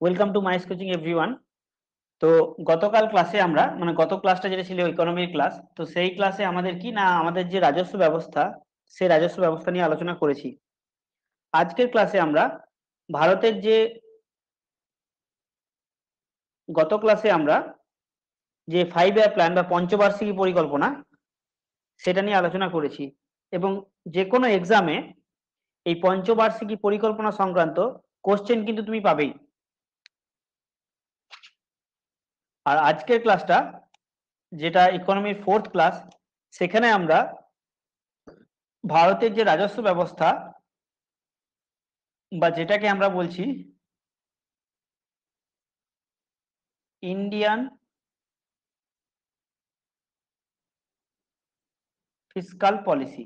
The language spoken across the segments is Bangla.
Welcome to Mice coaching everyone. তো গতকাল ক্লাসে আমরা গত ক্লাসটা যেটা ছিল ইকোনমির ক্লাস, তো সেই ক্লাসে আমাদের কি না আমাদের যে রাজস্ব ব্যবস্থা, সেই রাজস্ব ব্যবস্থা নিয়ে আলোচনা করেছি। আজকের ক্লাসে আমরা ভারতের যে গত ক্লাসে আমরা যে 5 ইয়ার প্ল্যান বা পঞ্চবার্ষিকী পরিকল্পনা সেটা নিয়ে আলোচনা করেছি, এবং যে কোনো এক্সামে এই পঞ্চবার্ষিকী পরিকল্পনা সংক্রান্ত কোশ্চেন কিন্তু তুমি পাবেই। আর আজকের ক্লাসটা যেটা ইকোনমির 4th ক্লাস, সেখানে আমরা ভারতের যে রাজস্ব ব্যবস্থা বা যেটাকে আমরা বলছি ইন্ডিয়ান ফিসকাল পলিসি।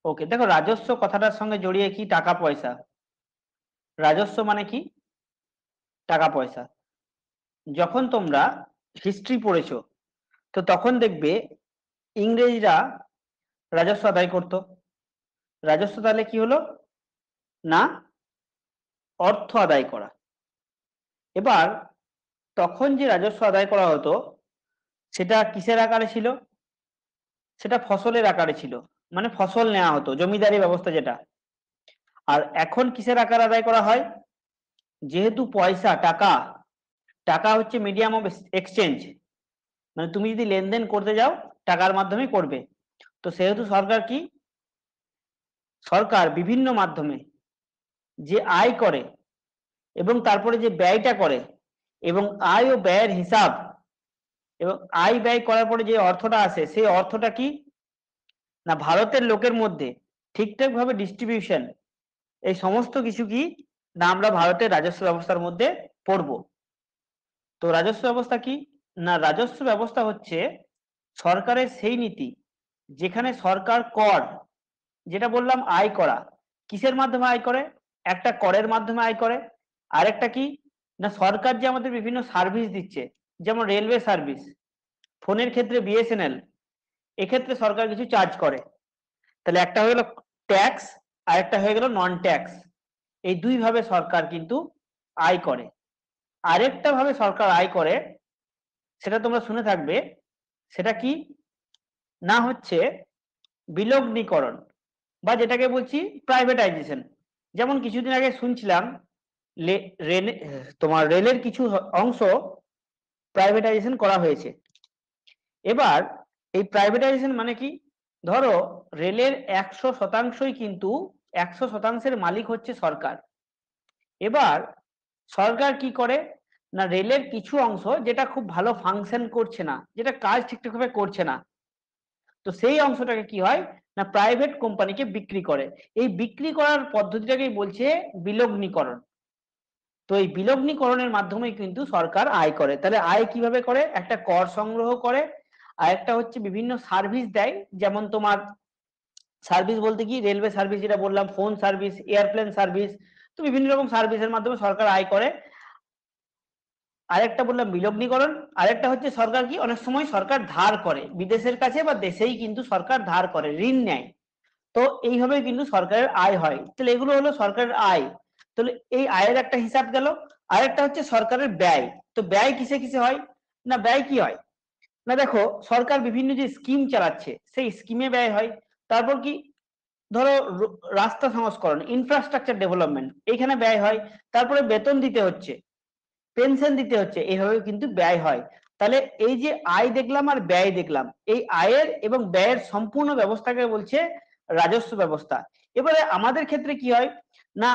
ওকে, দেখো রাজস্ব কথাটার সঙ্গে জড়িয়ে কি টাকা পয়সা। রাজস্ব মানে কি? টাকা পয়সা। যখন তোমরা হিস্ট্রি পড়েছো, তো তখন দেখবে ইংরেজরা রাজস্ব আদায় করত। রাজস্ব তাহলে কি হলো না? অর্থ আদায় করা। এবার তখন যে রাজস্ব আদায় করা হতো সেটা কিসের আকারে ছিল? সেটা ফসলের আকারে ছিল, মানে ফসল নেওয়া হতো, জমিদারি ব্যবস্থা যেটা। আর এখন কিসের আকারে আদায় করা হয়? যেহেতু পয়সা টাকা, টাকা হচ্ছে মিডিয়াম অফ এক্সচেঞ্জ, মানে তুমি যদি লেনদেন করতে যাও টাকার মাধ্যমে করবে। তো সেহেতু সরকার বিভিন্ন মাধ্যমে যে আয় করে এবং তারপরে যে ব্যয়টা করে, এবং আয় ও ব্যয়ের হিসাব, এবং আয় ব্যয় করার পরে যে অর্থটা আসে সেই অর্থটা কি না ভারতের লোকের মধ্যে ঠিকঠাক ভাবে ডিস্ট্রিবিউশন, এই সমস্ত কিছু কি না আমরা ভারতের রাজস্ব ব্যবস্থার মধ্যে পড়ব। তো রাজস্ব ব্যবস্থা কি না? রাজস্ব ব্যবস্থা হচ্ছে সরকারের সেই নীতি যেখানে সরকার কর, যেটা বললাম আয় করা, কিসের মাধ্যমে আয় করে? একটা করের মাধ্যমে আয় করে। আরেকটা কি না সরকার যে আমাদের বিভিন্ন সার্ভিস দিচ্ছে, যেমন রেলওয়ে সার্ভিস, ফোনের ক্ষেত্রে বিএসএনএল, এক্ষেত্রে সরকার কিছু চার্জ করে। তাহলে একটা হয়ে গেল ট্যাক্স, আর একটা হয়ে গেল নন ট্যাক্স। এই দুই ভাবে সরকার কিন্তু আয় করে। আরেকটা ভাবে সরকার আয় করে, সেটা তোমরা শুনে থাকবে, সেটা কি না হচ্ছে বিলগ্নীকরণ, বা যেটাকে বলছি প্রাইভেটাইজেশন। যেমন কিছুদিন আগে শুনছিলাম তোমার রেলের কিছু অংশ প্রাইভেটাইজেশন করা হয়েছে। এবার এই প্রাইভেটাইজেশন মানে কি? ধরো রেলের 100%ই কিন্তু 100%-এর মালিক হচ্ছে সরকার। এবার সরকার কি করে না রেলের কিছু অংশ যেটা খুব ভালো ফাংশন করছে না, যেটা কাজ ঠিকঠাকভাবে করছে না, তো সেই অংশটাকে কি হয় না প্রাইভেট কোম্পানিকে বিক্রি করে। এই বিক্রি করার পদ্ধতিটাকেই বলছে বিলগ্নীকরণ। তো এই বিলগ্নীকরণের মাধ্যমে কিন্তু সরকার আয় করে। তাহলে আয় কিভাবে করে? একটা কর সংগ্রহ করে, আর একটা হচ্ছে বিভিন্ন সার্ভিস দেয়। যেমন তোমার সার্ভিস বলতে কি রেলওয়ে সার্ভিস যেটা বললাম, ফোন সার্ভিস, এয়ারপ্লেন সার্ভিস, তো বিভিন্ন রকম সার্ভিসের মাধ্যমে সরকার আয় করে। আরেকটা বললাম বিলগ্নীকরণ। আরেকটা হচ্ছে সরকার কি অনেক সময় সরকার ধার করে বিদেশের কাছে, বা দেশেই কিন্তু সরকার ধার করে, ঋণ নেয়। তো এইভাবে কিন্তু সরকারের আয় হয়। তাহলে এগুলো হলো সরকারের আয়। তাহলে এই আয়ের একটা হিসাব গেল। আরেকটা হচ্ছে সরকারের ব্যয়। তো ব্যয় কিসে কিসে হয় না? ব্যয় কি হয় না দেখো সরকার বিভিন্ন যে স্কিম চালাচ্ছে সেই স্কিমে ব্যয় হয়। তারপর কি ধরো রাস্তা সংস্করণ, ইনফ্রাস্ট্রাকচার ডেভেলপমেন্ট, এখানে ব্যয় হয়। তারপরে বেতন দিতে হচ্ছে, পেনশন দিতে হচ্ছে, এইভাবে কিন্তু ব্যয় হয়। তাহলে এই যে আয় দেখলাম আর ব্যয় দেখলাম, এই আয়ের এবং ব্যয়ের সম্পূর্ণ ব্যবস্থাকে বলছে রাজস্ব ব্যবস্থা। এবারে আমাদের ক্ষেত্রে কি হয় না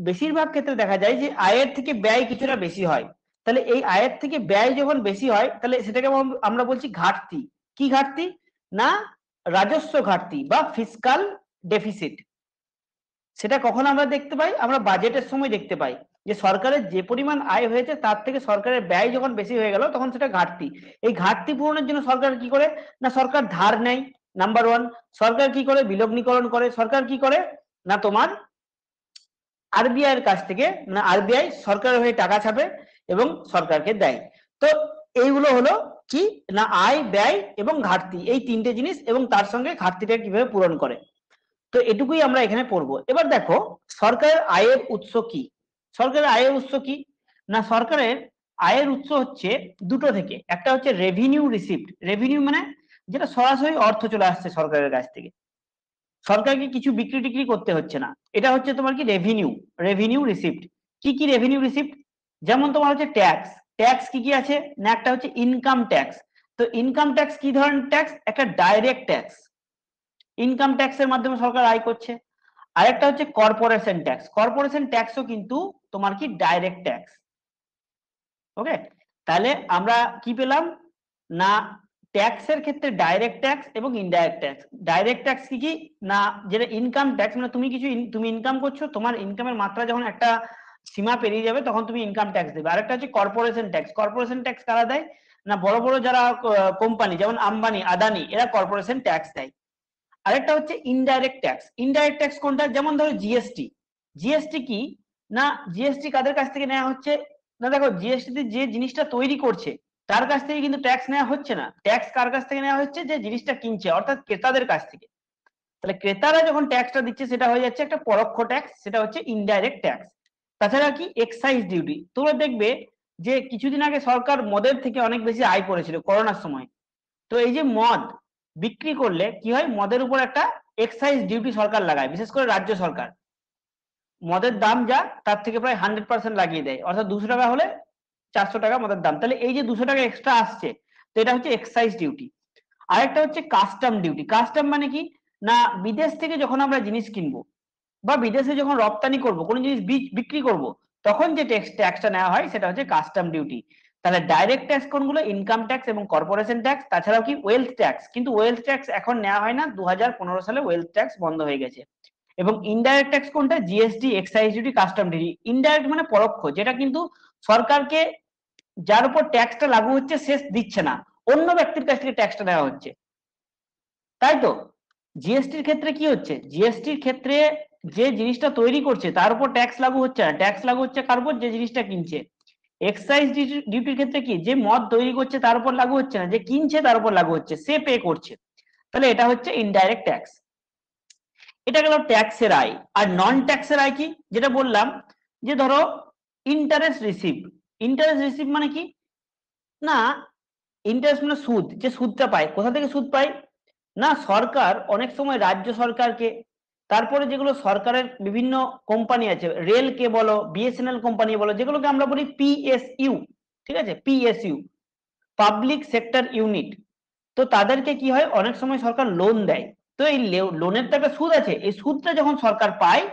বেশিরভাগ ক্ষেত্রে দেখা যায় যে আয়ের থেকে ব্যয় কিছুটা বেশি হয়। তাহলে এই আয়ের থেকে ব্যয় যখন বেশি হয় তাহলে সেটাকে আমরা বলছি ঘাটতি। কি ঘাটতি না? রাজস্ব ঘাটতি বা ফিসকাল ডেফিসিট। সেটা কখন আমরা দেখতে পাই? আমরা বাজেটের সময় দেখতে পাই যে সরকারের যে পরিমাণ আয় হয়েছে তার থেকে সরকারের ব্যয় যখন বেশি হয়ে গেল তখন সেটা ঘাটতি। এই ঘাটতি পূরণের জন্য সরকার কি করে না সরকার ধার নেয়, নাম্বার ওয়ান। সরকার কি করে? বিলগ্নীকরণ করে। সরকার কি করে না তোমার আরবিআই এর কাছ থেকে, মানে আরবিআই সরকারের হয়ে টাকা ছাপে এবং সরকারকে দেয়। তো এইগুলো হলো কি না আয়, ব্যয় এবং ঘাটতি, এই তিনটে জিনিস, এবং তার সঙ্গে ঘাটতিটা কিভাবে পূরণ করে। তো এটুকুই আমরা এখানে পড়বো। এবার দেখো সরকারের আয়ের উৎস কি। সরকারের আয়ের উৎস কি? না সরকারের আয়ের উৎস হচ্ছে দুটো থেকে, একটা হচ্ছে রেভিনিউ রিসিপ্ট, রেভিনিউ মানে যেটা সরাসরি অর্থ চলে আসছে সরকারের কাছ থেকে, সরকারকে কিছু বিক্রি টিক্রি করতে হচ্ছে না, এটা হচ্ছে তোমার কি রেভিনিউ, রেভিনিউ রিসিপ্ট। কি কি রেভিনিউ রিসিপ্ট? যেমন তোমার হচ্ছে ট্যাক্স, ট্যাক্স কি কি আছে না, একটা হচ্ছে ইনকাম ট্যাক্স। তো ইনকাম ট্যাক্স কি ধরনের ট্যাক্স? একটা ডাইরেক্ট ট্যাক্স, ইনকাম ট্যাক্সের মাধ্যমে সরকার আয় করছে। আরেকটা হচ্ছে কর্পোরেশন ট্যাক্স, কর্পোরেশন ট্যাক্সও কিন্তু তোমার কি ডাইরেক্ট ট্যাক্স। ওকে, তাহলে আমরা কি পেলাম না, ট্যাক্সের ক্ষেত্রে ডাইরেক্ট ট্যাক্স এবং ইনডাইরেক্ট ট্যাক্স। ডাইরেক্ট ট্যাক্স কি কি না, যেটা ইনকাম ট্যাক্স মানে তুমি কিছু তুমি ইনকাম করছো, তোমার ইনকামের মাত্রা যখন একটা সীমা পেরিয়ে যাবে তখন তুমি ইনকাম ট্যাক্স দেবে। আরেকটা হচ্ছে কর্পোরেশন ট্যাক্স, কর্পোরেশন ট্যাক্স কারা দেয় না, বড় বড় যারা কোম্পানি যেমন আম্বানি আদানি এরা কর্পোরেশন ট্যাক্স দেয়। আরেকটা হচ্ছে ইনডাইরেক্ট ট্যাক্স, ইনডাইরেক্ট ট্যাক্স কোনটা, যেমন ধরো জিএসটি, জিএসটি কি না, জিএসটি কাদের কাছ থেকে নেওয়া হচ্ছে না, দেখো জিএসটি যে জিনিসটা তৈরি করছে তার কাছ থেকে কিন্তু ট্যাক্স নেওয়া হচ্ছে না, ট্যাক্স কার কাছ থেকে নেওয়া হচ্ছে, যে জিনিসটা কিনছে অর্থাৎ ক্রেতাদের কাছ থেকে। তাহলে ক্রেতারা যখন ট্যাক্সটা দিচ্ছে সেটা হয়ে যাচ্ছে একটা পরোক্ষ ট্যাক্স, সেটা হচ্ছে ইনডাইরেক্ট ট্যাক্স। তাছাড়া কি এক্সাইজ ডিউটি, তোমরা দেখবে যে কিছুদিন আগে সরকার মদের থেকে অনেক বেশি আয় করেছিল করোনার সময়। তো এই যে মদ বিক্রি করলে কি হয়, মদের উপর একটা এক্সাইজ ডিউটি সরকার লাগায়, বিশেষ করে রাজ্য সরকার। মদের দাম যা তার থেকে প্রায় 100% লাগিয়ে দেয়, অর্থাৎ 200 টাকা হলে 400 টাকা মদের দাম, তাহলে এই যে 200 টাকা এক্সট্রা আসছে, তো এটা হচ্ছে এক্সাইজ ডিউটি। আরেকটা হচ্ছে কাস্টম ডিউটি, কাস্টম মানে কি না, বিদেশ থেকে যখন আমরা জিনিস কিনবো বা বিদেশে যখন রপ্তানি করব কোনো জিনিস বিক্রি করব, তখন যে ট্যাক্সটা নেওয়া হয় সেটা হচ্ছে কাস্টম ডিউটি। তাহলে ডাইরেক্ট ট্যাক্স কোনগুলো, ইনকাম ট্যাক্স এবং কর্পোরেশন ট্যাক্স, তাছাড়াও কি ওয়েলথ ট্যাক্স, কিন্তু ওয়েলথ ট্যাক্স এখন নেওয়া হয় না, 2015 সালে ওয়েলথ ট্যাক্স বন্ধ হয়ে গেছে। এবং ইনডাইরেক্ট ট্যাক্স কোনটা, GST, excise duty, custom duty. Indirect মানে পরোক্ষ, যেটা কিন্তু সরকারকে, যার উপর ট্যাক্সটা লাগু হচ্ছে সে দিচ্ছে না, অন্য ব্যক্তির কাছ থেকে ট্যাক্সটা নেওয়া হচ্ছে, তাই তো। জিএসটির ক্ষেত্রে কি হচ্ছে, জিএসটির ক্ষেত্রে যে জিনিসটা তৈরি করছে তার উপর ট্যাক্স লাগু হচ্ছে না, ট্যাক্স লাগু হচ্ছে কার উপর, যে জিনিসটা কিনছে। এক্সাইজ ডিউটির ক্ষেত্রে কি, যে মদ তৈরি করছে তার উপর লাগু হচ্ছে না, যে কিনছে তার উপর লাগু হচ্ছে, সে পে করছে। তাহলে এটা হচ্ছে ইনডাইরেক্ট ট্যাক্স। এটা গেল ট্যাক্সের আয়। আর নন ট্যাক্সের আয় কি, যেটা বললাম যে ধরো ইন্টারেস্ট রিসিভ, ইন্টারেস্ট রিসিভ মানে কি না, ইন্টারেস্ট মানে সুদ, যে সুদটা পায়, কোথা থেকে সুদ পায় না, সরকার অনেক সময় রাজ্য সরকারকে, তারপরে যেগুলো সরকারের বিভিন্ন কোম্পানি আছে, রেল কে বলো, বিএসএনএল কোম্পানি বলো, যেগুলোকে আমরা বলি পিএসইউ, ঠিক আছে, পিএসইউ, পাবলিক সেক্টর ইউনিট। তো তাদেরকে কি হয়, অনেক সময় সরকার লোন দেয়। তো এই লোনের তো একটা সুদ আছে, এই সুদটা যখন সরকার পায়,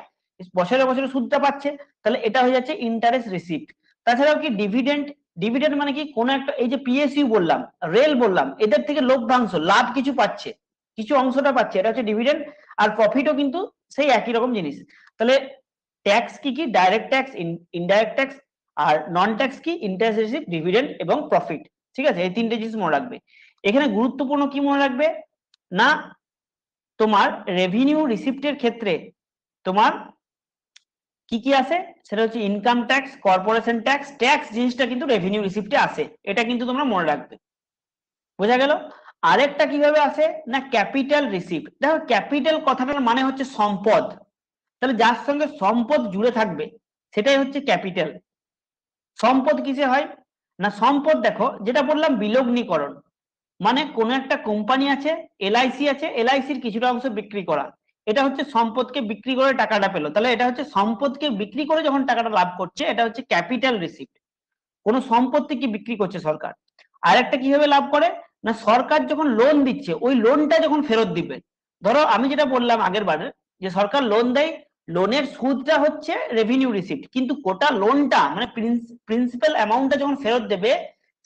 বছরে বছরে সুদটা পাচ্ছে, তাহলে এটা হয়ে যাচ্ছে ইন্টারেস্ট রিসিপ্ট। তাছাড়াও কি ডিভিডেন্ড, ডিভিডেন্ড মানে কি, কোন একটা, এই যে পিএসইউ বললাম, রেল বললাম, এদের থেকে লভ্যাংশ, লাভ কিছু পাচ্ছে, কিছু অংশটা পাচ্ছে, এটা হচ্ছে ডিভিডেন্ড। আর প্রফিটও কিন্তু সেই একই রকম জিনিস। তাহলে ট্যাক্স কি কি, ডাইরেক্ট ট্যাক্স, ইনডাইরেক্ট ট্যাক্স, আর নন ট্যাক্স কি, ইন্টারেস্ট রিসিপ্ট, ডিভিডেন্ড এবং প্রফিট। ঠিক আছে, এই তিনটে জিনিস মনে রাখবে। এখানে গুরুত্বপূর্ণ কি মনে রাখবে না, তোমার রেভিনিউ রিসিপ্টের ক্ষেত্রে তোমার কি কি আছে, সেটা হচ্ছে income tax, corporation tax, tax জিনিসটা কিন্তু রেভিনিউ রিসিপ্টে আসে, এটা কিন্তু তোমরা মনে রাখবে। বোঝা গেল? আরেকটা কিভাবে আসে না, ক্যাপিটাল রিসিপ্ট। দেখো ক্যাপিটাল কথাটার মানে হচ্ছে সম্পদ, তাহলে যার সঙ্গে সম্পদ জুড়ে থাকবে সেটাই হচ্ছে ক্যাপিটাল। সম্পদ কিসে হয় না, সম্পদ দেখো যেটা বললাম বিলগ্নীকরণ, মানে কোন একটা কোম্পানি আছে, এলআইসি আছে, এলআইসির কিছুটা অংশ বিক্রি করা, এটা হচ্ছে সম্পদকে বিক্রি করে টাকাটা পেলো, তাহলে এটা হচ্ছে সম্পদকে বিক্রি করে যখন টাকাটা লাভ করছে, এটা হচ্ছে ক্যাপিটাল রিসিপ্ট। কোন সম্পত্তি কি বিক্রি করছে সরকার। আর একটা কিভাবে লাভ করে না, সরকার যখন লোন দিচ্ছে ওই লোনটা যখন ফেরত দিবে, ধরো আমি যেটা বললাম আগের বারে, যে সরকার লোন দেয়, লোনের সুদটা হচ্ছে রেভিনিউ রিসিপ্ট, কিন্তু গোটা লোনটা মানে প্রিন্সিপাল অ্যামাউন্টটা যখন ফেরত দেবে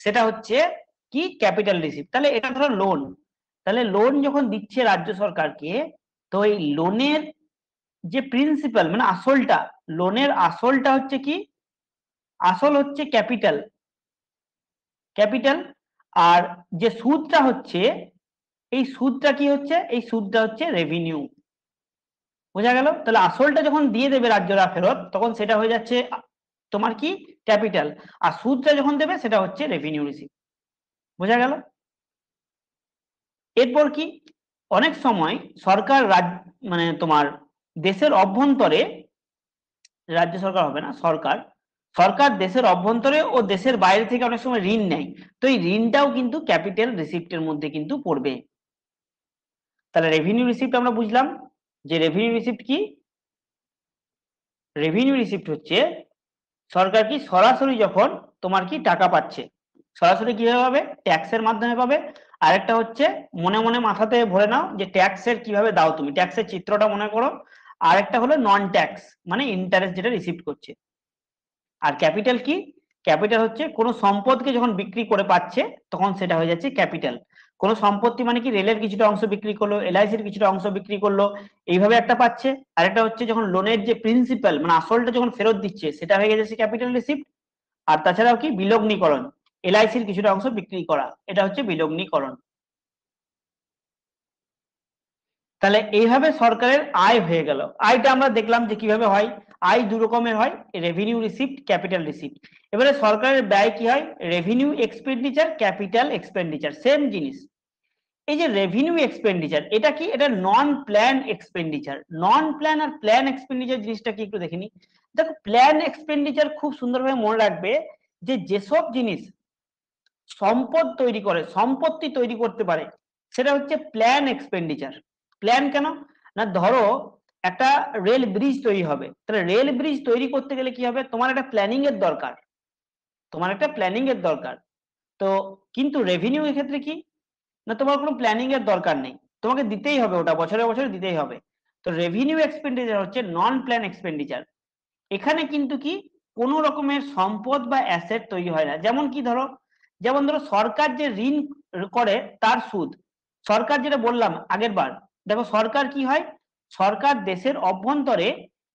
সেটা হচ্ছে কি, ক্যাপিটাল রিসিপ্ট। তাহলে এটা ধরো লোন, তাহলে লোন যখন দিচ্ছে রাজ্য সরকারকে, তো এই লোনের যে প্রিন্সিপাল মানে আসলটা, লোনের আসলটা হচ্ছে কি, আসল হচ্ছে ক্যাপিটাল, ক্যাপিটাল। আর যে সুদটা হচ্ছে, এই সুদটা কি হচ্ছে, এই সুদটা হচ্ছে রেভিনিউ। বোঝা গেল? তাহলে আসলটা যখন দিয়ে দেবে রাজ্যরা ফেরত, তখন সেটা হয়ে যাচ্ছে তোমার কি, ক্যাপিটাল। আর সুদটা যখন দেবে সেটা হচ্ছে রেভিনিউ রিসিপ্ট। বোঝা গেল? এরপর কি, অনেক সময় সরকার মানে তোমার দেশের অভ্যন্তরে রাজ্য সরকার হবে না, সরকার, সরকার দেশের অভ্যন্তরে ও দেশের বাইরে থেকে অনেক সময় ঋণ নেয়, তো এই ঋণটাও কিন্তু ক্যাপিটাল রিসিপ্টের মধ্যে কিন্তু পড়বে। তাহলে রেভিনিউ রিসিপ্ট আমরা বুঝলাম যে রেভিনিউ রিসিপ্ট কি, রেভিনিউ রিসিপ্ট হচ্ছে সরকার কি সরাসরি যখন তোমার কি টাকা পাচ্ছে, সরাসরি কিভাবে পাবে, ট্যাক্সের মাধ্যমে পাবে। আরেকটা হচ্ছে মনে মনে মাথাতে ভরে নাও যে ট্যাক্সের কিভাবে দাও, তুমি ট্যাক্সের চিত্রটা মনে করো। আরেকটা হলো নন ট্যাক্স, মানে ইন্টারেস্ট যেটা রিসিভ করছে। আর ক্যাপিটাল কি, ক্যাপিটাল হচ্ছে কোনো সম্পদকে যখন বিক্রি করে পাচ্ছে তখন সেটা হয়ে যাচ্ছে ক্যাপিটাল। কোনো সম্পত্তি মানে কি, রেলের কিছুটা অংশ বিক্রি করলো, এলআইসির কিছুটা অংশ বিক্রি করলো, এইভাবে একটা পাচ্ছে। আরেকটা হচ্ছে যখন লোনের যে প্রিন্সিপাল মানে আসলটা যখন ফেরত দিচ্ছে সেটা হয়ে গেছে ক্যাপিটাল রিসিপ্ট। আর তাছাড়াও কি বিলগ্নিকরণ, এলআইসির কিছুটা অংশ বিক্রি করা, এটা হচ্ছে বিলগ্নিকরণ। তাহলে এইভাবে সরকারের আয় হয়ে গেল। আয়টা আমরা দেখলাম যে কিভাবে হয়, আয় দু রকমের হয়, রেভিনিউ রিসিপ্ট, ক্যাপিটাল রিসিপ্ট। এবারে সরকারের ব্যয় কি হয়, revenue expenditure, capital expenditure, same জিনিস। এই যে রেভিনিউ এক্সপেন্ডিচার এটা কি, এটা নন প্ল্যান এক্সপেন্ডিচার। নন প্ল্যান আর প্ল্যান এক্সপেন্ডিচার জিনিসটা কি একটু দেখে নি। দেখো প্ল্যান এক্সপেন্ডিচার খুব সুন্দরভাবে মনে রাখবে যে যেসব জিনিস সম্পদ তৈরি করে, সম্পত্তি তৈরি করতে পারে, সেটা হচ্ছে প্ল্যান এক্সপেন্ডিচার। প্ল্যান কেন না, ধরো একটা রেল ব্রিজ তৈরি হবে, তাহলে রেল ব্রিজ তৈরি করতে গেলে কি হবে, তোমার একটা প্ল্যানিং এর দরকার, তোমার একটা প্ল্যানিং এর দরকার। তো কিন্তু রেভিনিউ এর ক্ষেত্রে কি, না তোমার কোনো প্ল্যানিং এর দরকার নেই, তোমাকে দিতেই হবে, ওটা বছরে বছরে দিতেই হবে। তো রেভিনিউ এক্সপেন্ডিচার হচ্ছে নন প্ল্যান এক্সপেন্ডিচার। এখানে কিন্তু কি কোনো রকমের সম্পদ বা অ্যাসেট তৈরি হয় না। যেমন কি ধরো, যেমন ধরো সরকার যে ঋণ করে তার সুদ, সরকার যেটা বললাম আগের বার, দেখো সরকার কি হয়, সরকার দেশের অভ্যন্তরে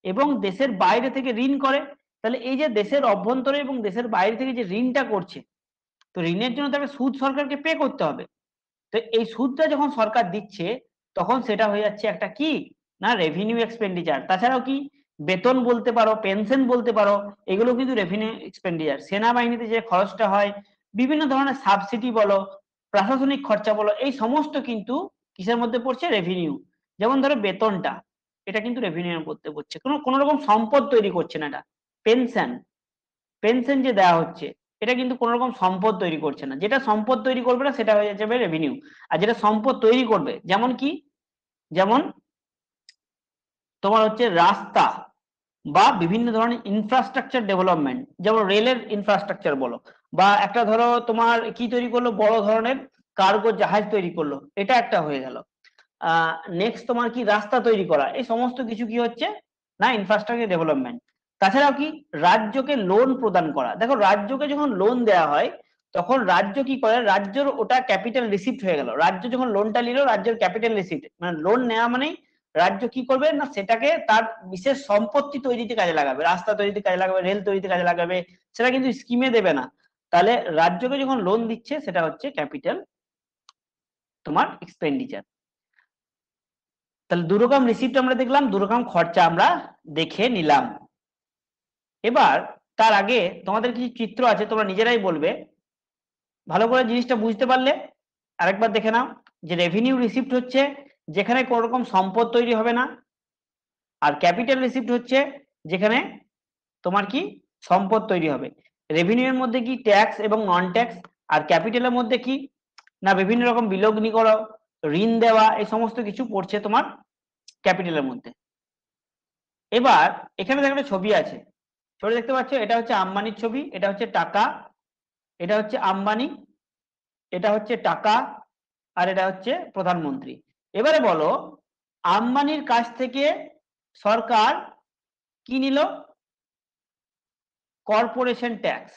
এবং দেশের বাইরে থেকে ঋণ করে। তাহলে এই যে দেশের অভ্যন্তরে এবং দেশের বাইরে থেকে যে ঋণটা করছে, তো ঋণের জন্য তো একটা সুদ সরকারকে পে করতে হবে। তো এই সুদটা যখন সরকার দিচ্ছে তখন সেটা হয়ে যাচ্ছে একটা কি, না রেভিনিউ এক্সপেন্ডিচার। তাছাড়াও কি বেতন বলতে পারো, পেনশন বলতে পারো, এগুলো কিন্তু রেভিনিউ এক্সপেন্ডিচার। সেনাবাহিনীতে যে খরচটা হয়, বিভিন্ন ধরনের সাবসিডি বলো, প্রশাসনিক খরচা বলো, এই সমস্ত কিন্তু কিসের মধ্যে পড়ছে, রেভিনিউ। যেমন ধরো বেতনটা, এটা কিন্তু রেভিনিউ এর মধ্যে পড়ছে, কোনো কোনো রকম সম্পদ তৈরি করছে না এটা। পেনশন, পেনশন যে দেওয়া হচ্ছে এটা কিন্তু কোনো রকম সম্পদ তৈরি করছে না, যেটা সম্পদ তৈরি করবে না সেটা হয়ে যাবে রেভিনিউ। আর যেটা সম্পদ তৈরি করবে, যেমন কি, যেমন তোমার হচ্ছে রাস্তা বা বিভিন্ন ধরনের ইনফ্রাস্ট্রাকচার ডেভেলপমেন্ট, যেমন রেলের ইনফ্রাস্ট্রাকচার বলো, বা একটা ধরো তোমার কি তৈরি করলো, বড় ধরনের কার্গো জাহাজ তৈরি করলো, এটা একটা হয়ে গেল। নেক্সট তোমার কি রাস্তা তৈরি করা, এই সমস্ত কিছু কি হচ্ছে, না ইনফ্রাস্ট্রাকচার ডেভেলপমেন্ট। তাছাড়াও কি রাজ্যকে লোন প্রদান করা, দেখো রাজ্যকে যখন লোন দেওয়া হয় তখন রাজ্য কি করে, রাজ্যের ওটা ক্যাপিটাল রিসিপ্ট হয়ে গেল। রাজ্য যখন লোনটা নিল, রাজ্যের ক্যাপিটাল রিসিপ্ট, মানে লোন নেওয়া মানেই রাজ্য কি করবে না, সেটাকে তার বিশেষ সম্পত্তি তৈরিতে কাজে লাগাবে, রাস্তা তৈরিতে কাজে লাগাবে, রেল তৈরিতে কাজে লাগাবে, সেটা কিন্তু স্কিমে দেবে না। তাহলে রাজ্যকে যখন লোন দিচ্ছে সেটা হচ্ছে ক্যাপিটাল তোমার এক্সপেন্ডিচার। তাহলে দু রকম রিসিপ্ট আমরা দেখলাম, দু রকম খরচা আমরা দেখে নিলাম। এবার তার আগে তোমাদের কিছু চিত্র আছে, তোমরা নিজেরাই বলবে, ভালো করে জিনিসটা বুঝতে পারলে আরেকবার দেখে নাও। যে রেভিনিউ রিসিপ্ট হচ্ছে যেখানে কোনো রকম সম্পদ তৈরি হবে না, আর ক্যাপিটাল রিসিপ্ট হচ্ছে যেখানে তোমার কি সম্পদ তৈরি হবে। রেভিনিউ এর মধ্যে কি ট্যাক্স এবং নন ট্যাক্স, আর ক্যাপিটালের মধ্যে কি, না বিভিন্ন রকম বিলগ্নি করা, ঋণ দেওয়া, এই সমস্ত কিছু পড়ছে তোমার ক্যাপিটালের মধ্যে। এবার এখানে দেখো একটা ছবি আছে, ছবি দেখতে পাচ্ছ, এটা হচ্ছে আম্বানির ছবি, এটা হচ্ছে টাকা, এটা হচ্ছে আম্বানি, এটা হচ্ছে টাকা, আর এটা হচ্ছে প্রধানমন্ত্রী। এবারে বলো আম্বানির কাছ থেকে সরকার কি নিল, কর্পোরেশন ট্যাক্স,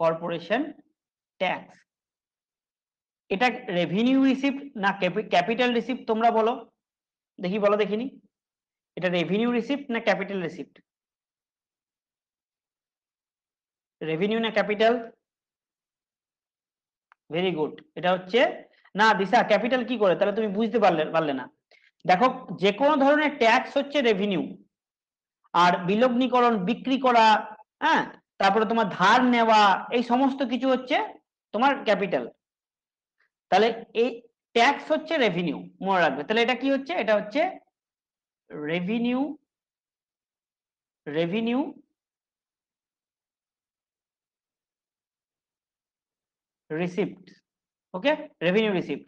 কর্পোরেশন ট্যাক্স। এটা রেভিনিউ রিসিপ্ট না ক্যাপিটাল রিসিপ্ট, তোমরা বলো দেখি, বলো দেখিনি, এটা রেভিনিউ রিসিপ্ট না ক্যাপিটাল রিসিপ্ট, রেভিনিউ না ক্যাপিটাল, ভেরি গুড, এটা হচ্ছে, না দিশা ক্যাপিটাল কি করে, তাহলে তুমি বুঝতে পারলে পারলে না। দেখো যে কোনো ধরনের ট্যাক্স হচ্ছে রেভিনিউ, আর বিলগ্নিকরণ বিক্রি করা, হ্যাঁ, তারপরে তোমার ধার নেওয়া, এই সমস্ত কিছু হচ্ছে তোমার ক্যাপিটাল। তাহলে এই ট্যাক্স হচ্ছে রেভিনিউ, মনে রাখবে। তাহলে এটা কি হচ্ছে, এটা হচ্ছে রেভিনিউ রেভিনিউ রিসিপ্ট। ওকে, রেভিনিউ রিসিপ্ট।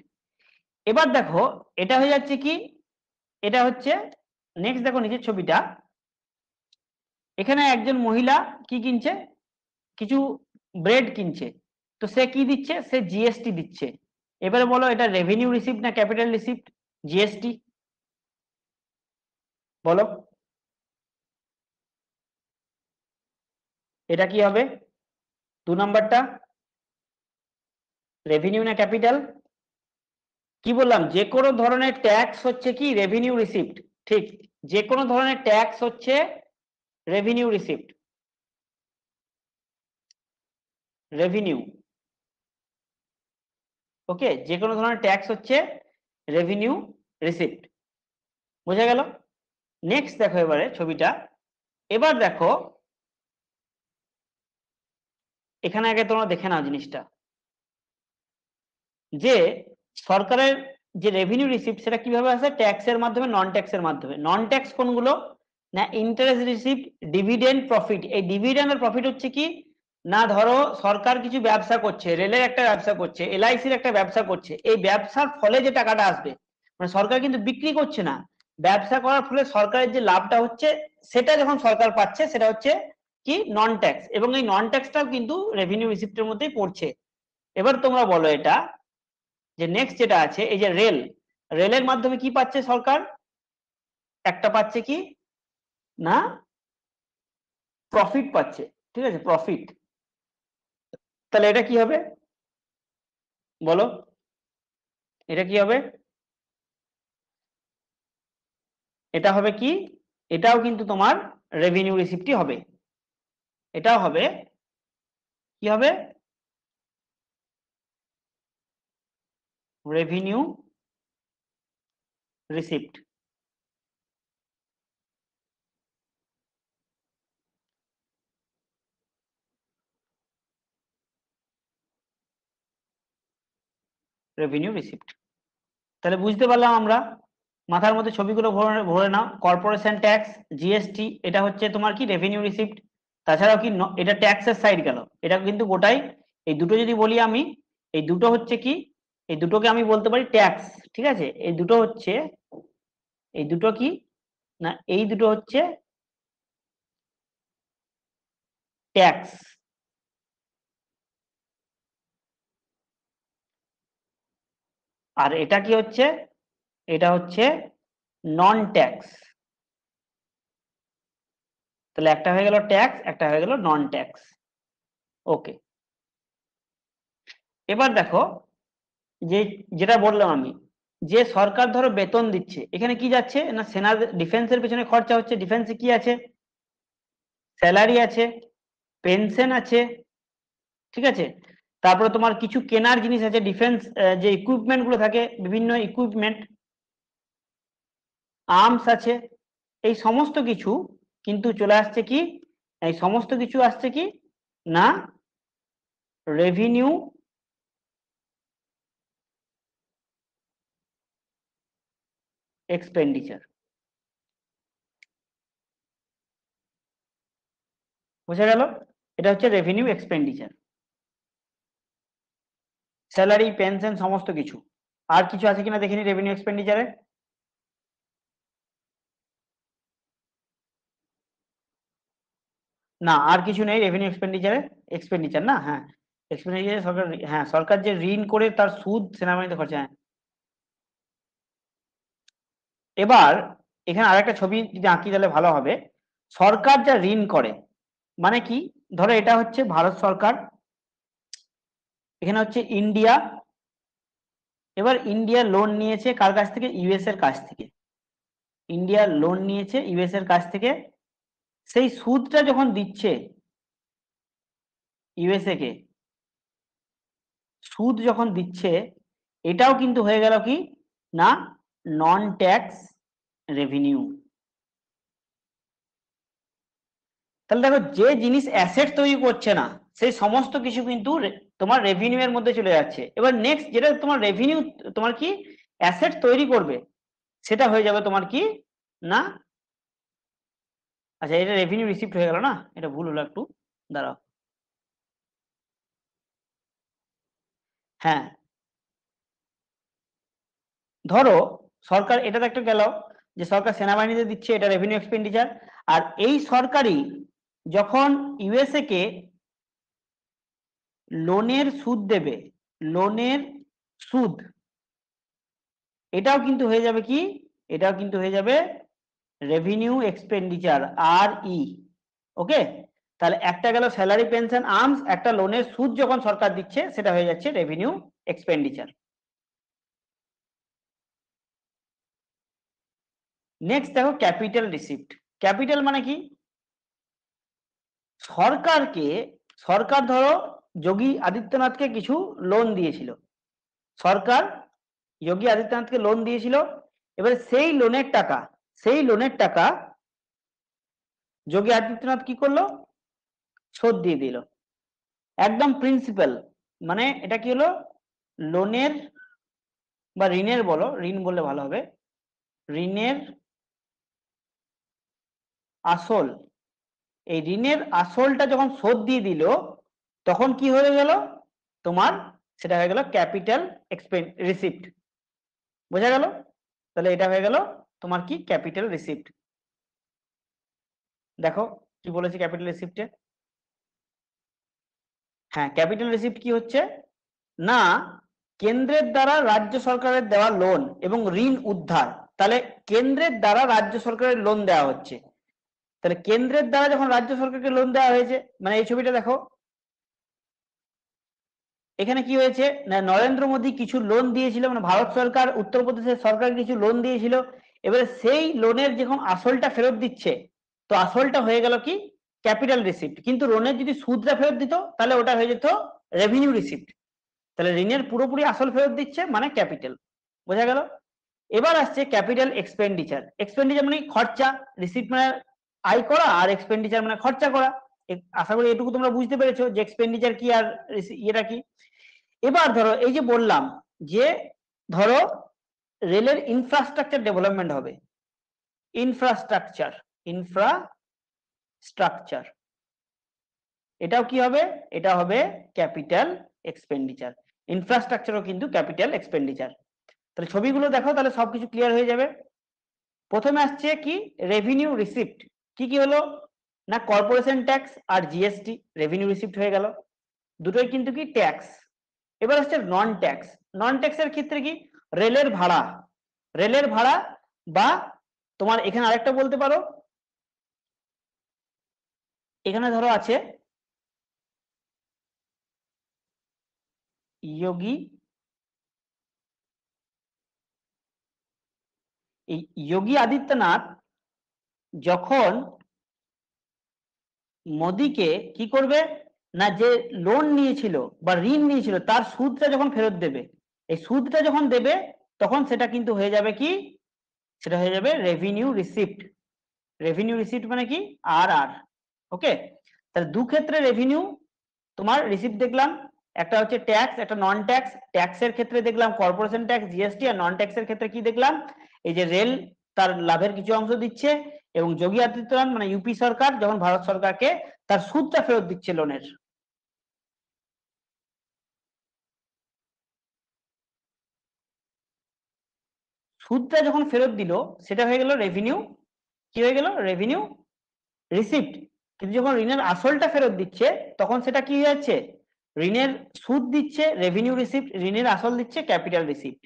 এবার দেখো এটা হয়ে যাচ্ছে কি, এটা হচ্ছে নেক্সট দেখো নিচের ছবিটা, এখানে একজন মহিলা কি কিনছে, কিছু ব্রেড কিনছে, তো সে কি দিচ্ছে, সে জিএসটি দিচ্ছে। এবারে বলো এটা রেভিনিউ রিসিপ্ট না ক্যাপিটাল রিসিপ্ট? জিএসটি বলো, এটা কি হবে 2 নাম্বারটা, রেভিনিউ না ক্যাপিটাল? কি বললাম, যে কোনো ধরনের ট্যাক্স হচ্ছে কি রেভিনিউ রিসিপ্ট। ঠিক, যে কোনো ধরনের ট্যাক্স হচ্ছে রেভিনিউ রিসিপ্ট, রেভিনিউ। ওকে, যে কোনো ধরনের ট্যাক্স হচ্ছে রেভিনিউ রিসিপ্ট, বোঝা গেল? নেক্সট দেখো এবারে ছবিটা, এবার দেখো এখানে আগে তোমরা দেখে নাও জিনিসটা, যে সরকারের যে রেভিনিউ রিসিপ্ট সেটা কিভাবে আসে, ট্যাক্সের মাধ্যমে, নন ট্যাক্সের মাধ্যমে। নন ট্যাক্স কোনগুলো না, ইন্টারেস্ট রিসিপ্ট, ডিভিডেন্ড, প্রফিট। এই ডিভিডেন্ড আর প্রফিট হচ্ছে কি না, ধরো সরকার কিছু ব্যবসা করছে, রেলের একটা ব্যবসা করছে, এলআইসির একটা ব্যবসা করছে, এই ব্যবসার ফলে যে টাকাটা আসবে, মানে সরকার কিন্তু বিক্রি করছে না, ব্যবসা করার ফলে সরকারের যে লাভটা হচ্ছে সেটা যখন সরকার পাচ্ছে সেটা হচ্ছে কি নন ট্যাক্স, এবং এই নন ট্যাক্সটাও কিন্তু রেভিনিউ রিসিপ্টের মধ্যেই পড়ছে। এবার তোমরা বলো এটা, যে নেক্সট যেটা আছে এই যে রেল, রেলের মাধ্যমে কি পাচ্ছে সরকার, একটা পাচ্ছে কি না প্রফিট পাচ্ছে, ঠিক আছে, প্রফিট। তাহলে এটা কি হবে বলো, এটা কি হবে, এটা হবে কি, এটাও কিন্তু তোমার রেভিনিউ রিসিপ্টই হবে, এটাও হবে কি হবে, রেভিনিউ রিসিপ্ট। Revenue receipt. তাহলে বুঝতে পারলাম আমরা, মাথার মধ্যে ছবিগুলো ভরে ভরে নাও, কর্পোরেশন ট্যাক্স, জিএসটি, এটা হচ্ছে তোমার কি রেভিনিউ রিসিপ্ট। তাছাড়াও কি এটা ট্যাক্সের সাইড গেল, এটা কিন্তু গোটাই, এই দুটো যদি বলি আমি, এই দুটো হচ্ছে কি, এই দুটোকে আমি বলতে পারি ট্যাক্স, ঠিক আছে, এই দুটো হচ্ছে, এই দুটো কি না, এই দুটো হচ্ছে ট্যাক্স, আর এটা কি হচ্ছে, এটা হচ্ছে নন ট্যাক্স। তাহলে একটা হয়ে গেল ট্যাক্স, একটা হয়ে গেল নন ট্যাক্স। ওকে, এবার দেখো যে যেটা বললাম আমি, যে সরকার ধরো বেতন দিচ্ছে, এখানে কি যাচ্ছে না, সেনা ডিফেন্সের পেছনে খরচা হচ্ছে, ডিফেন্সে কি আছে, স্যালারি আছে, পেনশন আছে, ঠিক আছে, তারপরে তোমার কিছু কেনার জিনিস আছে, ডিফেন্স যে ইকুইপমেন্ট গুলো থাকে, বিভিন্ন ইকুইপমেন্ট, আর্মস আছে, এই সমস্ত কিছু কিন্তু চলে আসছে কি, এই সমস্ত কিছু আসছে কি না রেভিনিউ এক্সপেন্ডিচার, বোঝা গেল? এটা হচ্ছে রেভিনিউ এক্সপেন্ডিচার, স্যালারি, পেনশন, সমস্ত কিছু। আর কিছু আছে কিনা দেখিনি রেভিনিউ এক্সপেন্ডিচারে, না আর কিছু নেই রেভিনিউ এক্সপেন্ডিচারে, এক্সপেন্ডিচার না, হ্যাঁ এক্সপেন্ডিচারে সরকার, হ্যাঁ সরকার যে ঋণ করে তার সুদ সেনাবাহিনীতে খরচা, হ্যাঁ। এবার এখানে আরেকটা ছবি যদি আঁকি তাহলে ভালো হবে, সরকার যা ঋণ করে মানে কি, ধরো এটা হচ্ছে ভারত সরকার, এখানে হচ্ছে ইন্ডিয়া, এবার ইন্ডিয়া লোন নিয়েছে কার কাছ থেকে, ইউএস এর কাছ থেকে, ইন্ডিয়া লোন নিয়েছে ইউএস এর কাছ থেকে, সেই সুদটা যখন দিচ্ছে ইউএসএ কে, সুদ যখন দিচ্ছে, এটাও কিন্তু হয়ে গেল কি না নন ট্যাক্স রেভিনিউ। তাহলে দেখো যে জিনিস অ্যাসেট তৈরি করছে না সেই সমস্ত কিছু কিন্তু তোমার রেভিনিউ এর মধ্যে চলে যাচ্ছে। এবার নেক্সট যেটা তোমার রেভিনিউ, তোমার কি অ্যাসেট তৈরি করবে, সেটা হয়ে যাবে তোমার কি না আচ্ছা, এটা রেভিনিউ রিসিপ্ট হয়ে গেল না, এটা ভুল হলো একটু, দাঁড়াও। হ্যাঁ, ধরো সরকার, এটা তো একটা গেল যে সরকার সেনাবাহিনীতে দিচ্ছে, এটা রেভিনিউ এক্সপেন্ডিচার। আর এই সরকারই যখন ইউএসএ কে লোনের সুদ দেবে, লোনের সুদ, এটাও কিন্তু হয়ে যাবে কি, এটাও কিন্তু হয়ে যাবে রেভিনিউ এক্সপেন্ডিচার, আর ই। ওকে, তাহলে একটা গেল স্যালারি পেনশন আর্মস, একটা লোনের সুদ যখন সরকার দিচ্ছে সেটা হয়ে যাচ্ছে রেভিনিউ এক্সপেন্ডিচার। নেক্সট দেখো ক্যাপিটাল রিসিপ্ট। ক্যাপিটাল মানে কি, সরকারকে, সরকার ধরো যোগী আদিত্যনাথকে কিছু লোন দিয়েছিল, সরকার যোগী আদিত্যনাথকে লোন দিয়েছিল, এবার সেই লোনের টাকা, সেই লোনের টাকা যোগী আদিত্যনাথ কি করলো, শোধ দিয়ে দিল, একদম প্রিন্সিপাল। মানে এটা কি হলো, লোনের বা ঋণের, বলো ঋণ বললে ভালো হবে, ঋণের আসল, এই ঋণের আসলটা যখন শোধ দিয়ে দিল তখন কি হয়ে গেল তোমার, সেটা হয়ে গেল ক্যাপিটাল এক্সপেন্ড রিসিপ্ট। বোঝা গেল? তাহলে এটা হয়ে গেল তোমার কি, ক্যাপিটাল রিসিপ্ট। দেখো কি বলেছি ক্যাপিটাল রিসিপ্টে। হ্যাঁ, ক্যাপিটাল রিসিপ্ট কি হচ্ছে না, কেন্দ্রের দ্বারা রাজ্য সরকারের দেওয়া লোন এবং ঋণ উদ্ধার। তাহলে কেন্দ্রের দ্বারা রাজ্য সরকারের লোন দেওয়া হচ্ছে, তাহলে কেন্দ্রের দ্বারা যখন রাজ্য সরকারকে লোন দেওয়া হয়েছে, মানে এই ছবিটা দেখো, এখানে কি হয়েছে না, নরেন্দ্র মোদী কিছু লোন দিয়েছিল, মানে ভারত সরকার উত্তরপ্রদেশের সরকার কিছু লোন দিয়েছিল, এবারে সেই লোনের যখন আসলটা ফেরত দিচ্ছে, তো আসলটা হয়ে গেল কি, ক্যাপিটাল রিসিপ্ট। কিন্তু লোনের যদি সুদটা ফেরত দিত তাহলে ওটা হয়ে যেত রেভিনিউ রিসিপ্ট। তাহলে ঋণের পুরোপুরি আসল ফেরত দিচ্ছে মানে ক্যাপিটাল। বোঝা গেল? এবার আসছে ক্যাপিটাল এক্সপেন্ডিচার। এক্সপেন্ডিচার মানে খরচা, রিসিপ্ট মানে আয় করা, আর এক্সপেন্ডিচার মানে খরচা করা। আশা করি এটুকু তোমরা বুঝতে পেরেছো যে এক্সপেন্ডিচার কি আর ইয়েটা কি। এবার ধরো এই যে বললাম যে ধরো রেলের ইনফ্রাস্ট্রাকচার ডেভেলপমেন্ট হবে, ইনফ্রাস্ট্রাকচার, ইনফ্রাস্ট্রাকচার, এটাও কি হবে, এটা হবে ক্যাপিটাল এক্সপেন্ডিচার। ইনফ্রাস্ট্রাকচারও কিন্তু ক্যাপিটাল এক্সপেন্ডিচার। তাহলে ছবিগুলো দেখো, তাহলে সবকিছু ক্লিয়ার হয়ে যাবে। প্রথমে আসছে কি, রেভিনিউ রিসিপ্ট। কি কি হলো না, কর্পোরেশন ট্যাক্স আর জিএসটি রেভিনিউ রিসিপ্ট হয়ে গেল, দুটোই কিন্তু কি ট্যাক্স। এবার আসছে নন ট্যাক্স। নন ট্যাক্সের ক্ষেত্রে কি, রেলের ভাড়া, রেলের ভাড়া, বা তোমার এখানে আরেকটা বলতে পারো, এখানে ধরো আছে যোগী, এই যোগী আদিত্যনাথ যখন মোদিকে কি করবে না, যে লোন নিয়েছিল বা ঋণ নিয়েছিল তার সুদটা যখন ফেরত দেবে, এই সুদটা যখন দেবে তখন সেটা কিন্তু হয়ে যাবে কি, সেটা হয়ে যাবে রেভিনিউ রিসিপ্ট। রেভিনিউ রিসিপ্ট মানে কি, আর আর। ওকে, তাহলে দু ক্ষেত্রে রেভিনিউ তোমার রিসিপ্ট দেখলাম, একটা হচ্ছে ট্যাক্স, একটা নন ট্যাক্স। ট্যাক্সের ক্ষেত্রে দেখলাম কর্পোরেশন ট্যাক্স, জিএসটি, আর নন ট্যাক্সের ক্ষেত্রে কি দেখলাম, এই যে রেল তার লাভের কিছু অংশ দিচ্ছে, এবং যোগী আদিত্যনাথ মানে ইউপি সরকার যখন ভারত সরকারকে তার সুদটা ফেরত দিচ্ছে লোনের। সুদটা যখন ফেরত দিল সেটা হয়ে গেল রেভিনিউ, কি হয়ে গেল, রেভিনিউ রিসিপ্ট। কিন্তু যখন ঋণের আসলটা ফেরত দিচ্ছে তখন সেটা কি হয়ে যাচ্ছে, ঋণের সুদ দিচ্ছে রেভিনিউ রিসিপ্ট, ঋণের আসল দিচ্ছে ক্যাপিটাল রিসিপ্ট।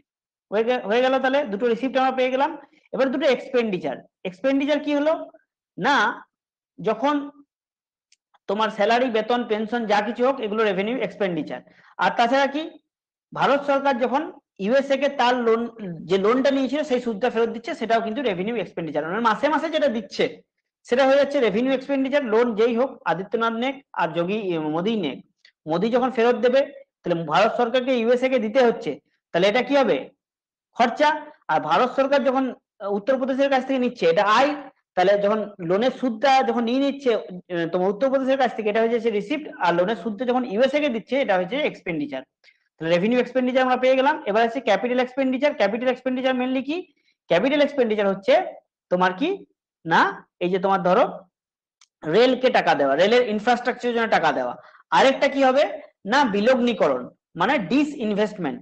হয়ে গেল, তাহলে দুটো রিসিপ্ট আমরা পেয়ে গেলাম। এবার দুটো এক্সপেন্ডিচার। এক্সপেন্ডিচার কি হলো না, যখন তোমার স্যালারি, বেতন, পেনশন যা কিছু হোক এগুলো রেভিনিউ এক্সপেন্ডিচার। আর তাছাড়া কি, ভারত সরকার যখন ইউএসএ কে তার লোন, যে লোনটা নিয়েছিল সেই সুদটা ফেরত দিচ্ছে, সেটাও কিন্তু রেভিনিউ এক্সপেন্ডিচার। মানে মাসে মাসে যেটা দিচ্ছে সেটা হয়ে যাচ্ছে রেভিনিউ এক্সপেন্ডিচার। লোন যেই হোক, আদিত্যনাথ নেক আর যোগী মোদী নেক, মোদী যখন ফেরত দেবে তাহলে ভারত সরকারকে ইউএসএ কে দিতে হচ্ছে, তাহলে এটা কি হবে, খরচা। আর ভারত সরকার যখন উত্তরপ্রদেশের কাছ থেকে নিচ্ছে এটা আয়। তাহলে যখন লোনের সুদটা যখন নিয়ে নিচ্ছে তোমার উত্তরপ্রদেশের কাছ থেকে, এটা হচ্ছে রিসিপ্ট, আর লোনের সুদটা যখন ইউএসএ কে দিচ্ছে এটা হচ্ছে এক্সপেন্ডিচার। তাহলে রেভিনিউ এক্সপেন্ডিচার আমরা পেয়ে গেলাম। এবার আছে capital expenditure. Capital expenditure mainly কি, ক্যাপিটাল এক্সপেন্ডিচার হচ্ছে তোমার কি না, এই যে তোমার ধরো রেলকে টাকা দেওয়া, রেলের ইনফ্রাস্ট্রাকচারের জন্য টাকা দেওয়া। আরেকটা কি হবে না বিলগ্নিকরণ, মানে ডিসইনভেস্টমেন্ট।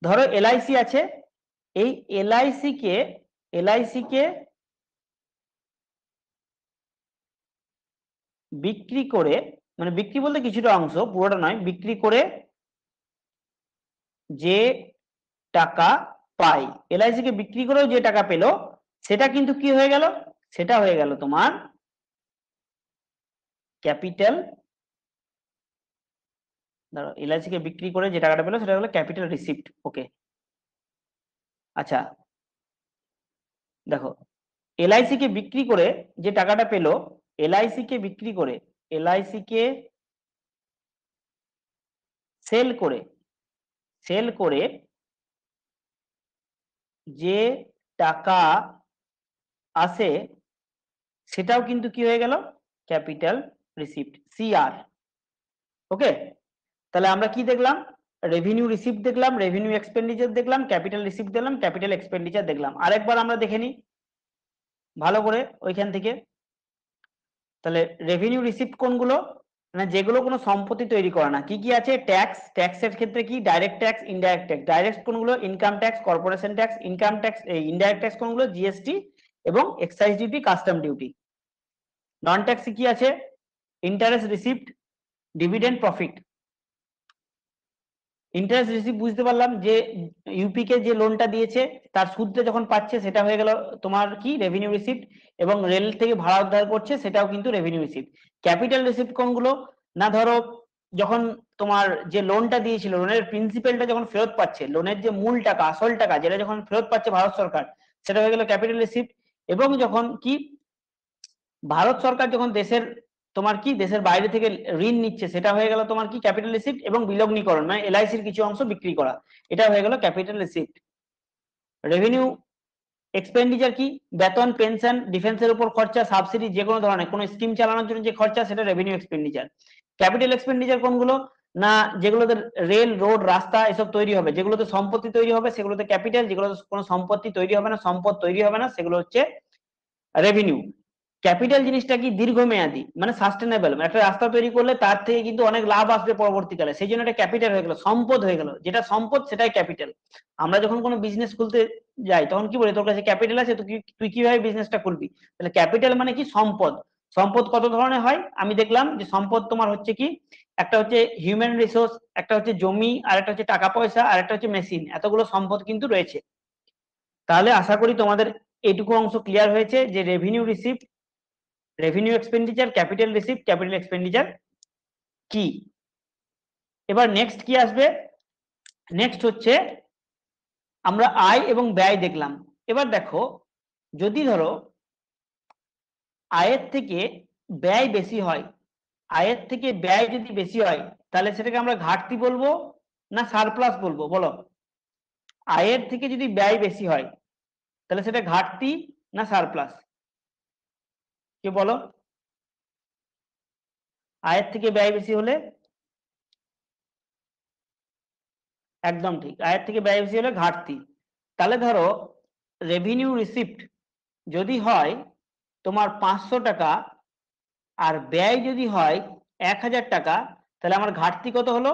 ধরো এলআইসি আছে, এই এলআইসি কে বিক্রি করে, মানে বিক্রি বলতে কিছুটা অংশ, পুরোটা নয়, বিক্রি করে যে টাকা পাই, এলআইসি কে বিক্রি করেও যে টাকা পেলো, সেটা কিন্তু কি হয়ে গেল, সেটা হয়ে গেল তোমার ক্যাপিটাল। ধরো এলআইসি কে বিক্রি করে যে টাকাটা পেলো সেটা হলো ক্যাপিটাল রিসিপ্ট। ওকে, আচ্ছা দেখো এলআইসি কে বিক্রি করে যে টাকাটা পেলো, এলআইসি কে বিক্রি করে, এলআইসি কে সেল করে, সেল করে যে টাকা আসে, সেটাও কিন্তু কি হয়ে গেল ক্যাপিটাল রিসিপ্ট, সিআর। ওকে, তাহলে আমরা কি দেখলাম, রেভিনিউ রিসিপ্ট দেখলাম, রেভিনিউ এক্সপেন্ডিচার দেখলাম, ক্যাপিটাল রিসিপ্ট দেখলাম, ক্যাপিটাল এক্সপেন্ডিচার দেখলাম। আরেকবার আমরা দেখে নিই ভালো করে ওইখান থেকে। তাহলে রেভিনিউ রিসিপ্ট কোনগুলো, মানে যেগুলো কোনো সম্পত্তি তৈরি করে না। কি কি আছে, ট্যাক্স, ট্যাক্সের ক্ষেত্রে কি direct tax, indirect tax. Direct কোনগুলো, income tax, corporation tax, income tax, indirect tax কোনগুলো, জিএসটি এবং excise duty, custom duty. Non ট্যাক্সে কি আছে, interest receipt, dividend, profit. Interest receipt বুঝতে পারলাম যে ইউপি কে যে লোনটা দিয়েছে তার সুদটা যখন পাচ্ছে সেটা হয়ে গেল তোমার কি রেভিনিউ রিসিপ্ট, এবং রেল থেকে ভাড়া উদ্ধার করছে সেটাও কিন্তু রেভিনিউ রিসিপ্ট। ক্যাপিটাল রিসিপ্ট কোনগুলো না, ধরো যখন তোমার যে লোনটা দিয়েছিল, লোনের প্রিন্সিপালটা যখন ফেরত পাচ্ছে, লোনের যে মূল টাকা, আসল টাকা যেটা যখন ফেরত পাচ্ছে ভারত সরকার, সেটা হয়ে গেল ক্যাপিটাল রিসিপ্ট। এবং যখন কি ভারত সরকার যখন দেশের তোমার কি দেশের বাইরে থেকে ঋণ নিচ্ছে, সেটা হয়ে গেল তোমার কি ক্যাপিটাল রিসিপ্ট। এবং বিলগ্নিকরণ মানে এলআইসির কিছু অংশ বিক্রি করা, এটা হয়ে গেল ক্যাপিটাল রিসিপ্ট। রেভিনিউ এক্সপেন্ডিচার কি, বেতন, পেনশন, ডিফেন্সের উপর খরচা, সাবসিডি, যে কোনো ধরনের কোনো স্কিম চালানোর জন্য যে খরচা, সেটা রেভিনিউ এক্সপেন্ডিচার। ক্যাপিটাল এক্সপেন্ডিচার কোনগুলো না, যেগুলোতে রেল, রোড, রাস্তা এসব তৈরি হবে, যেগুলোতে সম্পত্তি তৈরি হবে সেগুলোতে ক্যাপিটাল, যেগুলোতে কোনো সম্পত্তি তৈরি হবে না, সম্পদ তৈরি হবে না, সেগুলো হচ্ছে রেভিনিউ। ক্যাপিটাল জিনিসটা কি দীর্ঘমেয়াদী, মানে সাস্টেনেবল, একটা রাস্তা তৈরি করলে তার থেকে কিন্তু অনেক লাভ আসবে পরবর্তীকালে, সেই জন্য এটা ক্যাপিটাল হয়ে গেল, সম্পদ হয়ে গেল, যেটা সম্পদ সেটাই ক্যাপিটাল। আমরা যখন কোনো বিজনেস খুলতে যাই তখন কি বলি, তোর কাছে ক্যাপিটাল আছে, তুই কিভাবে বিজনেসটা খুলবি। তাহলে ক্যাপিটাল মানে কি সম্পদ। সম্পদ কত ধরনের হয় আমি দেখলাম, যে সম্পদ তোমার হচ্ছে কি, একটা হচ্ছে হিউম্যান রিসোর্স, একটা হচ্ছে জমি, আর একটা হচ্ছে টাকা পয়সা, আর একটা হচ্ছে মেশিন, এতগুলো সম্পদ কিন্তু রয়েছে। তাহলে আশা করি তোমাদের এইটুকু অংশ ক্লিয়ার হয়েছে যে revenue receipt, revenue expenditure, capital receipt, capital expenditure কি। এবার নেক্সট কি আসবে, নেক্সট হচ্ছে আমরা আয় এবং ব্যয় দেখলাম। এবার দেখো যদি ধরো আয়ের থেকে ব্যয় বেশি হয়, আয়ের থেকে ব্যয় যদি বেশি হয়, তাহলে সেটাকে আমরা ঘাটতি বলবো না সারপ্লাস বলবো, বলো। আয়ের থেকে যদি ব্যয় বেশি হয় তাহলে সেটা ঘাটতি না সারপ্লাস, কে বলো। আয়ের থেকে ব্যয় বেশি হলে, একদম ঠিক, আয়ের থেকে ব্যয় বেশি হলে ঘাটতি। তাহলে ধরো রেভিনিউ রিসিপ্ট যদি হয় তোমার 500 টাকা, আর ব্যয় যদি হয় 1000 টাকা, তাহলে আমার ঘাটতি কত হলো,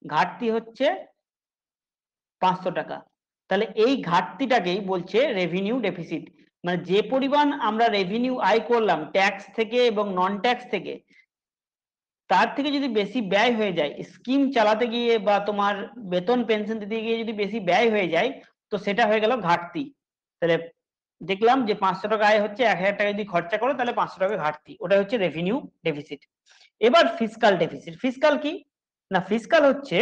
ঘাটতি হচ্ছে 500 টাকা। তাহলে এই ঘাটতিটাকেই বলছে রেভিনিউ ডেফিসিট। মানে যে পরিমাণ আমরা রেভিনিউ আয় করলাম ট্যাক্স থেকে এবং নন ট্যাক্স থেকে, তার থেকে যদি বেশি ব্যয় হয়ে যায়, স্কিম চালাতে গিয়ে বা তোমার বেতন পেনশন দিতে গিয়ে যদি বেশি ব্যয় হয়ে যায়, তো সেটা হয়ে গেল ঘাটতি। তাহলে দেখলাম যে 500 টাকা আয় হচ্ছে, 1000 টাকা যদি খরচা করো তাহলে 500 টাকা ঘাটতি, ওটা হচ্ছে রেভিনিউ ডেফিসিট। এবার ফিসকাল ডেফিসিট, ফিসকাল কি না, ফিসকাল হচ্ছে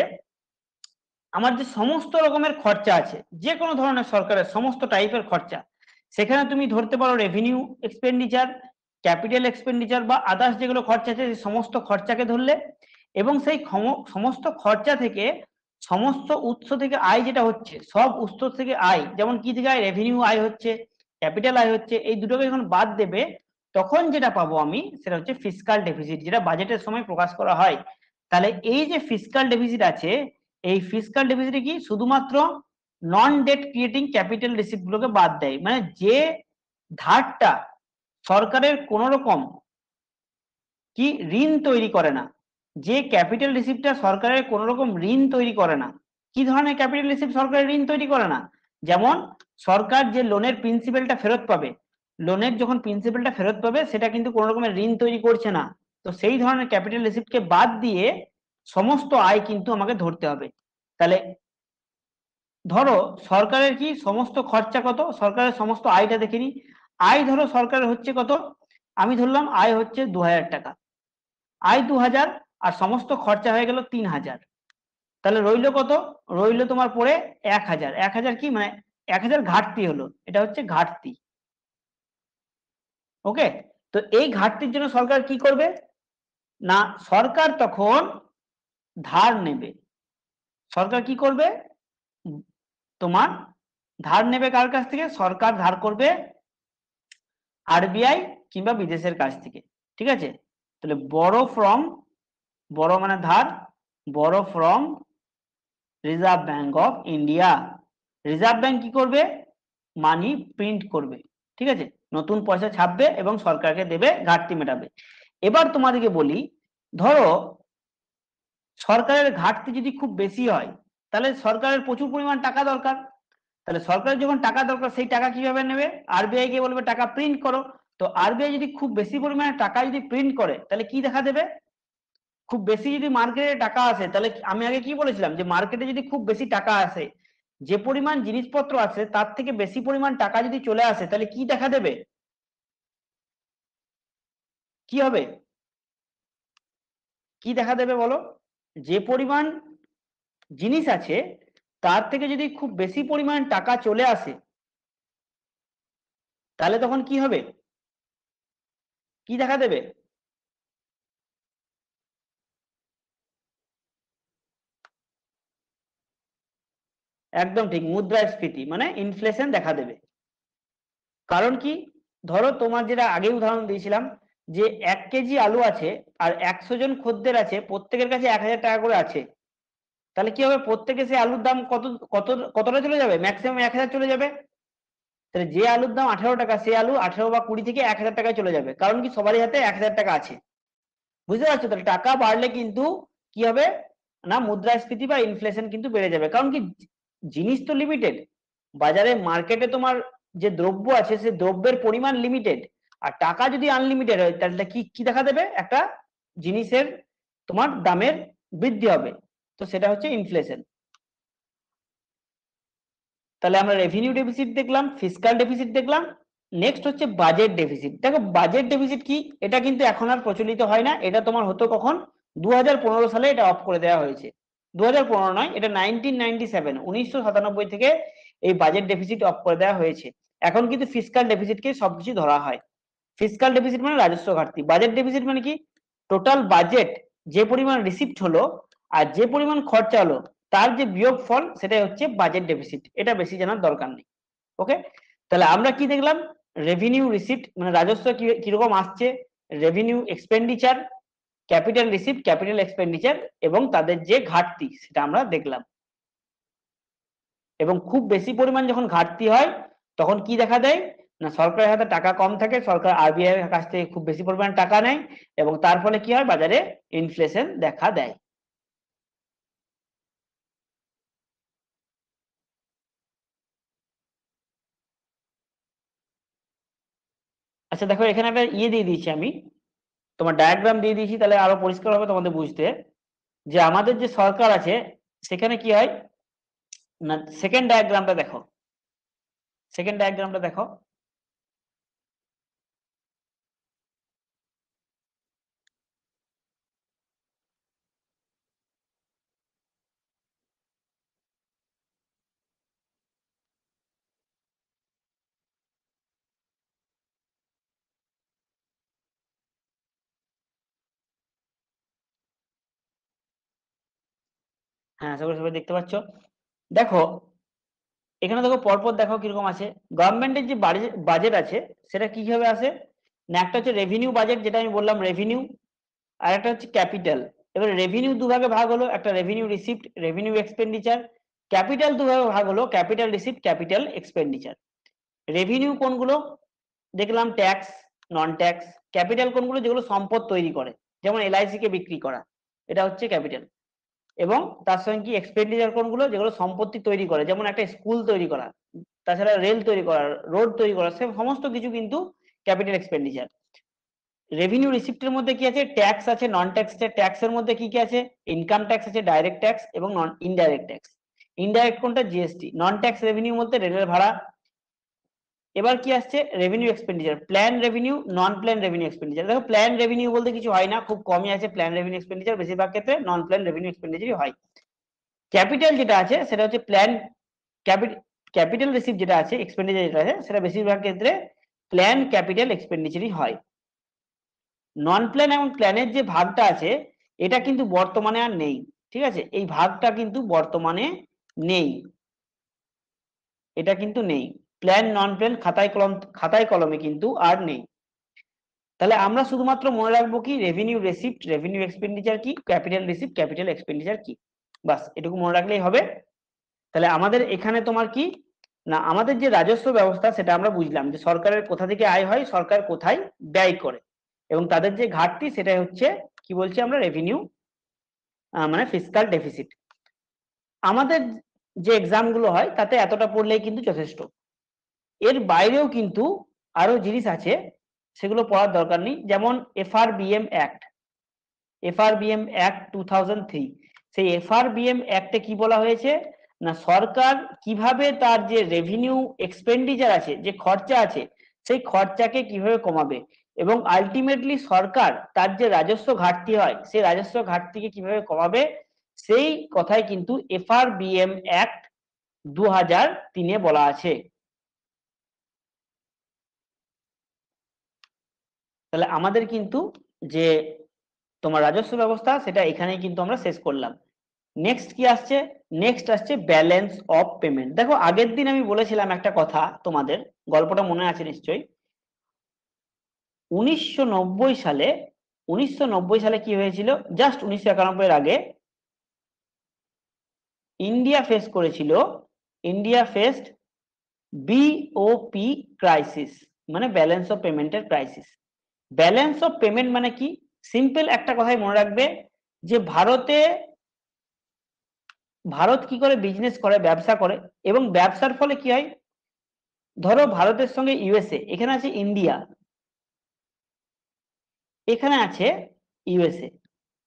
আমার যে সমস্ত রকমের খরচা আছে, যে কোনো ধরনের সরকারের সমস্ত টাইপের খরচা, সেখানে তুমি ধরতে পারো রেভিনিউ এক্সপেন্ডিচার, ক্যাপিটাল এক্সপেন্ডিচার বা আদার্স যেগুলো খরচা আছে, সেই সমস্ত খরচাকে ধরলে, এবং সেই সমস্ত খরচা থেকে, সমস্ত উৎস থেকে আয় যেটা হচ্ছে, সব উৎস থেকে আয়, যেমন কি থেকে আয়, রেভিনিউ আয় হচ্ছে, ক্যাপিটাল আয় হচ্ছে, এই দুটোকে যখন বাদ দেবে, তখন যেটা পাবো আমি সেটা হচ্ছে ফিসকাল ডেফিসিট, যেটা বাজেটের সময় প্রকাশ করা হয়। তাহলে এই যে ফিসকাল ডেফিসিট আছে, এই ফিসকাল ডেফিসিটে কি শুধুমাত্র নন ডেট ক্রিয়েটিং ক্যাপিটাল রিসিপ্ট গুলোকে বাদ দেয়, মানে যে ধারটা সরকারের কোন রকম কি ঋণ তৈরি করে না। যে ক্যাপিটাল রিসিপ্টটা সরকারের কোন রকম ঋণ তৈরি করে না। কি ধরনের ক্যাপিটাল রিসিপ্ট সরকারের ঋণ তৈরি করে না? যেমন সরকার যে লোনের প্রিন্সিপালটা ফেরত পাবে, লোনের যখন প্রিন্সিপালটা ফেরত পাবে সেটা কিন্তু কোন রকমের ঋণ তৈরি করছে না। তো সেই ধরনের ক্যাপিটাল রিসিপ্টকে বাদ দিয়ে সমস্ত আয় কিন্তু আমাকে ধরতে হবে। তাহলে ধরো সরকারের কি সমস্ত খরচা কত, সরকারের সমস্ত আয়টা দেখে নি। আয় ধরো সরকারের হচ্ছে কত, আমি ধরলাম আয় হচ্ছে 2000 টাকা। আয় 2000 আর সমস্ত খরচা হয়ে গেল 3000। তাহলে রইলো কত? রইলো তোমার পরে 1000। 1000 কি মানে 1000 ঘাটতি হলো, এটা হচ্ছে ঘাটতি। ওকে, তো এই ঘাটতির জন্য সরকার কি করবে না, সরকার তখন ধার নেবে। সরকার কি করবে, তোমার ধার নেবে কার কাছ থেকে? সরকার ধার করবে আরবিআই কিংবা বিদেশের কাছ থেকে। ঠিক আছে, তাহলে বড় ফ্রম, বড় মানে ধার, বড় from reserve bank of India. Reserve bank কি করবে, মানি প্রিন্ট করবে। ঠিক আছে, নতুন পয়সা ছাপবে এবং সরকারকে দেবে, ঘাটতি মেটাবে। এবার তোমাদেরকে বলি, ধরো সরকারের ঘাটতি যদি খুব বেশি হয়, তাহলে সরকারের প্রচুর পরিমাণ টাকা দরকার। তাহলে সরকারের যখন টাকা দরকার, সেই টাকা কিভাবে নেবে? আরবিআই কে বলবে টাকা প্রিন্ট করো। তো আরবিআই যদি খুব বেশি পরিমাণে টাকা যদি প্রিন্ট করে, তাহলে কি দেখা দেবে? খুব বেশি যদি মার্কেটে টাকা আসে, তাহলে আমি আগে কি বলেছিলাম যে মার্কেটে যদি খুব বেশি টাকা আসে, যে পরিমাণ জিনিসপত্র আছে তার থেকে বেশি পরিমাণ টাকা যদি চলে আসে, তাহলে কি দেখা দেবে? কি হবে, কি দেখা দেবে বলো? যে পরিমাণ জিনিস আছে তার থেকে যদি খুব বেশি পরিমাণ টাকা চলে আসে, তাহলে তখন কি হবে, কি দেখা দেবে? একদম ঠিক, মুদ্রাস্ফীতি মানে ইনফ্লেশন দেখা দেবে। কারণ কি, ধরো তোমার যেটা আগে উদাহরণ দিয়েছিলাম, যে 1 কেজি আলু আছে আর 100 জন খদ্দের আছে, প্রত্যেকের কাছে 1000 টাকা করে আছে। তাহলে কি হবে, প্রত্যেকে সে আলুর দাম কত কত কতটা চলে যাবে? ম্যাক্সিমাম 1000 চলে যাবে। তাহলে যে আলুর দাম 18 টাকা, সে আলু 18 বা 20 থেকে 1000 টাকায় চলে যাবে, কারণ কি সবারই হাতে 1000 টাকা আছে। বুঝতে পারছো? তাহলে টাকা বাড়লে কিন্তু কি হবে না, মুদ্রাস্ফীতি বা ইনফ্লেশন কিন্তু বেড়ে যাবে। কারণ কি, জিনিস তো লিমিটেড, বাজারে মার্কেটে তোমার যে দ্রব্য আছে সে দ্রব্যের পরিমাণ লিমিটেড। আর টাকা যদি আনলিমিটেড হয়, তাহলে কি কি দেখা দেবে, একটা জিনিসের তোমার দামের বৃদ্ধি হবে। তো সেটা হচ্ছে ইনফ্লেশন। তাহলে আমরা রেভিনিউ ডেফিসিট দেখলাম, ফিসকাল ডেফিসিট দেখলাম। নেক্সট হচ্ছে বাজেট ডেফিসিট। দেখো বাজেট ডেফিসিট কি, এটা কিন্তু এখন আর প্রচলিত হয় না। এটা তোমার হতো কখন, 2015 সালে এটা অফ করে দেওয়া হয়েছে। 2015 নয়, এটা 1997, 1997 থেকে এই বাজেট ডেফিসিট অফ করে দেওয়া হয়েছে। এখন কিন্তু ফিসকাল ডেফিসিটকে সবকিছু ধরা হয়। ফিসকাল ডেফিসিট মানে রাজস্ব ঘাটতি, বাজেট ডেফিসিট মানে কি, টোটাল বাজেট যে পরিমাণ রিসিপ্ট হলো আর যে পরিমাণ খরচা হলো তার যে বিয়োগ ফল, সেটাই হচ্ছে বাজেট ডেফিসিট। এটা বেশি জানার দরকার নেই। ওকে, তাহলে আমরা কি দেখলাম, রেভিনিউ রিসিপ্ট মানে রাজস্ব কিরকম আসছে, revenue expenditure, capital receipt, capital expenditure, এবং তাদের যে ঘাটতি সেটা আমরা দেখলাম। এবং খুব বেশি পরিমাণ যখন ঘাটতি হয়, তখন কি দেখা দেয় না, সরকারের হাতে টাকা কম থাকে, সরকার আরবিআই এর কাছ থেকে খুব বেশি পরিমাণ টাকা নেয়, এবং তার ফলে কি হয়, বাজারে ইনফ্লেশন দেখা দেয়। আচ্ছা দেখো, এখানে একটা ইয়ে দিয়ে দিয়েছি আমি, তোমার ডায়াগ্রাম দিয়ে দিয়েছি, তাহলে আরো পরিষ্কার হবে তোমাদের বুঝতে। যে আমাদের যে সরকার আছে, সেখানে কি হয় না, সেকেন্ড ডায়াগ্রামটা দেখো, সেকেন্ড ডায়াগ্রামটা দেখো। হ্যাঁ, সবাই সবাই দেখতে পাচ্ছ? দেখো এখানে দেখো পরপর দেখো কিরকম আছে। গভর্নমেন্টের যে বাজেট আছে সেটা কিভাবে আসে না, একটা হচ্ছে রেভিনিউ বাজেট, যেটা আমি বললাম রেভিনিউ, আর একটা হচ্ছে ক্যাপিটাল। এবার রেভিনিউ দুভাগে ভাগ হলো, একটা revenue receipt, revenue expenditure. Capital দুভাগে ভাগ হলো, capital receipt, capital expenditure. Revenue কোনগুলো দেখলাম, ট্যাক্স, নন ট্যাক্স। ক্যাপিটাল কোনগুলো? যেগুলো সম্পদ তৈরি করে, যেমন এলআইসি কে বিক্রি করা, এটা হচ্ছে ক্যাপিটাল। এবং তার সঙ্গে কি এক্সপেন্ডিচার কোনগুলো? যেগুলো সম্পত্তি তৈরি করে, যেমন একটা স্কুল তৈরি করা, তাছাড়া রেল তৈরি করা, রোড তৈরি করা, সে সমস্ত কিছু কিন্তু ক্যাপিটাল এক্সপেন্ডিচার। রেভিনিউ রিসিপ্টের মধ্যে কি আছে? ট্যাক্স আছে, নন ট্যাক্স আছে। ট্যাক্সের মধ্যে কি কি আছে? ইনকাম ট্যাক্স আছে, ডাইরেক্ট ট্যাক্স এবং নন ইনডাইরেক্ট ট্যাক্স। ইনডাইরেক্ট কোনটা? জিএসটি। নন ট্যাক্স রেভিনিউর মধ্যে রেলের ভাড়া। এবার কি আসছে? রেভিনিউ এক্সপেন্ডিচার, প্ল্যান রেভিনিউ, নন প্ল্যান রেভিনিউ এক্সপেন্ডিচার। দেখো প্ল্যান রেভিনিউ বলতে কিছু হয় না, খুব কমই আছে প্ল্যান রেভিনিউ এক্সপেন্ডিচার, বেশিরভাগ ক্ষেত্রে নন প্ল্যান রেভিনিউ এক্সপেন্ডিচারই হয়। ক্যাপিটাল যেটা আছে সেটা হচ্ছে প্ল্যান ক্যাপিটাল রিসিপ্ট যেটা আছে, এক্সপেন্ডিচার যেটা আছে, সেটা বেশিরভাগ ক্ষেত্রে প্ল্যান ক্যাপিটাল এক্সপেন্ডিচারই হয়। নন প্ল্যান এবং প্ল্যানের যে ভাগটা আছে, এটা কিন্তু বর্তমানে আর নেই। ঠিক আছে, এই ভাগটা কিন্তু বর্তমানে নেই, এটা কিন্তু নেই। প্ল্যান নন প্ল্যান খাতায় কলমে কিন্তু আর নেই। তাহলে আমরা শুধুমাত্র মনে রাখবো কি? রেভিনিউ রিসিপ্ট, রেভিনিউ এক্সপেন্ডিচার কি, ক্যাপিটাল রিসিপ্ট, ক্যাপিটাল এক্সপেন্ডিচার কি, বাস এটুকু মনে রাখলেই হবে। তাহলে আমাদের এখানে তোমার কি না, আমাদের যে রাজস্ব ব্যবস্থা সেটা আমরা বুঝলাম, যে সরকারের কোথা থেকে আয় হয়, সরকার কোথায় ব্যয় করে, এবং তাদের যে ঘাটতি সেটাই হচ্ছে কি বলছি আমরা? রেভিনিউ, মানে ফিসকাল ডেফিসিট। আমাদের যে এক্সাম গুলো হয় তাতে এতটা পড়লেই কিন্তু যথেষ্ট। এর বাইরেও কিন্তু আরো জিনিস আছে, সেগুলো পড়ার দরকার নেই। যেমন এফআরবিএম অ্যাক্ট, এফআরবিএম অ্যাক্ট 2003, সেই এফআরবিএম অ্যাক্টে কি বলা হয়েছে না, সরকার কিভাবে তার যে রেভিনিউ এক্সপেন্ডিচার আছে, যে খরচা আছে, সেই খরচাকে কিভাবে কমাবে, এবং আলটিমেটলি সরকার তার যে রাজস্ব ঘাটতি হয় সেই রাজস্ব ঘাটতিকে কিভাবে কমাবে, সেই কথাই কিন্তু এফআরবিএম অ্যাক্ট 2003-এ বলা আছে। তাহলে আমাদের কিন্তু যে তোমার রাজস্ব ব্যবস্থা সেটা এখানেই কিন্তু আমরা শেষ করলাম। নেক্সট কি আসছে? নেক্সট আসছে ব্যালেন্স অফ পেমেন্ট। দেখো আগের দিন আমি বলেছিলাম একটা কথা তোমাদের, গল্পটা মনে আছে নিশ্চয়ই। 1990 সালে, 1990 সালে কি হয়েছিল? জাস্ট 1991 এর আগে ইন্ডিয়া ফেস করেছিল, ইন্ডিয়া ফেসড বিওপি ক্রাইসিস, মানে ব্যালেন্স অফ পেমেন্টের ক্রাইসিস। ব্যালেন্স অফ পেমেন্ট মানে কি? সিম্পল একটা কথাই মনে রাখবে, যে ভারত কি করে বিজনেস করে, ব্যবসা করে, এবং ব্যবসার ফলে কি হয়? ধরো ভারতের সঙ্গে ইউএসএ, এখানে আছে ইন্ডিয়া, এখানে আছে ইউএসএ।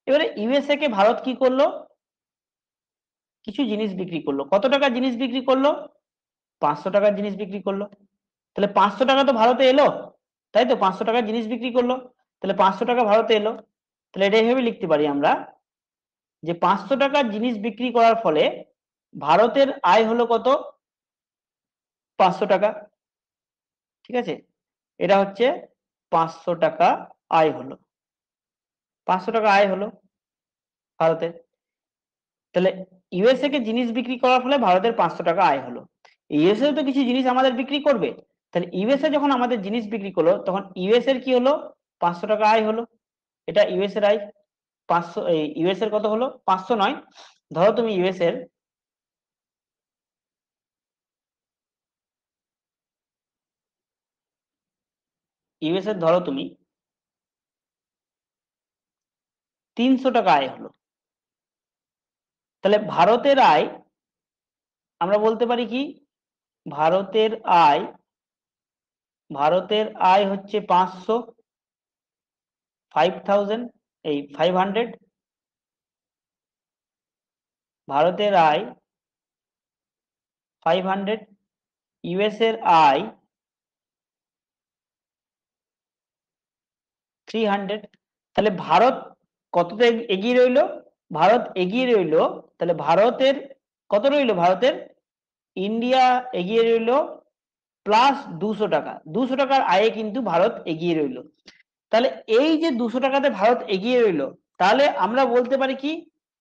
এবারে ইউএসএ কে ভারত কি করলো? কিছু জিনিস বিক্রি করলো। কত টাকার জিনিস বিক্রি করলো? 500 টাকার জিনিস বিক্রি করলো। তাহলে 500 টাকা তো ভারতে এলো, তাই তো? 500 টাকার জিনিস বিক্রি করলো, তাহলে 500 টাকা ভারতে এলো। তাহলে এটা এইভাবে লিখতে পারি আমরা, যে 500 টাকার জিনিস বিক্রি করার ফলে ভারতের আয় হলো কত? 500 টাকা। ঠিক আছে, এটা হচ্ছে 500 টাকা আয় হলো, 500 টাকা আয় হলো ভারতের। তাহলে ইউএসএ কে জিনিস বিক্রি করার ফলে ভারতের 500 টাকা আয় হলো। ইউএসএ তো কিছু জিনিস আমাদের বিক্রি করবে, তাহলে ইউএসএ যখন আমাদের জিনিস বিক্রি করলো, তখন ইউএস এর কি হলো? 500 টাকা আয় হলো। এটা ইউএস এর আয়। 500, এই ইউএস এর কত হলো? 500 নয়, ধরো তুমি ইউএস এর ধরো তুমি 300 টাকা আয় হলো। তাহলে ভারতের আয়, আমরা বলতে পারি কি? ভারতের আয়, ভারতের আয় হচ্ছে 500, 5000, এই 500। ভারতের আয় 500, ইউএস এর আয় 300। তাহলে ভারত কতটা এগিয়ে রইলো? ভারত এগিয়ে রইলো, তাহলে ভারতের কত রইলো? ভারতের, ইন্ডিয়া এগিয়ে রইলো প্লাস 200 টাকা, 200 টাকার আয়ে কিন্তু ভারত এগিয়ে রইলো। তাহলে এই যে 200 টাকাতে ভারত এগিয়ে রইলো, তাহলে আমরা বলতে পারি কি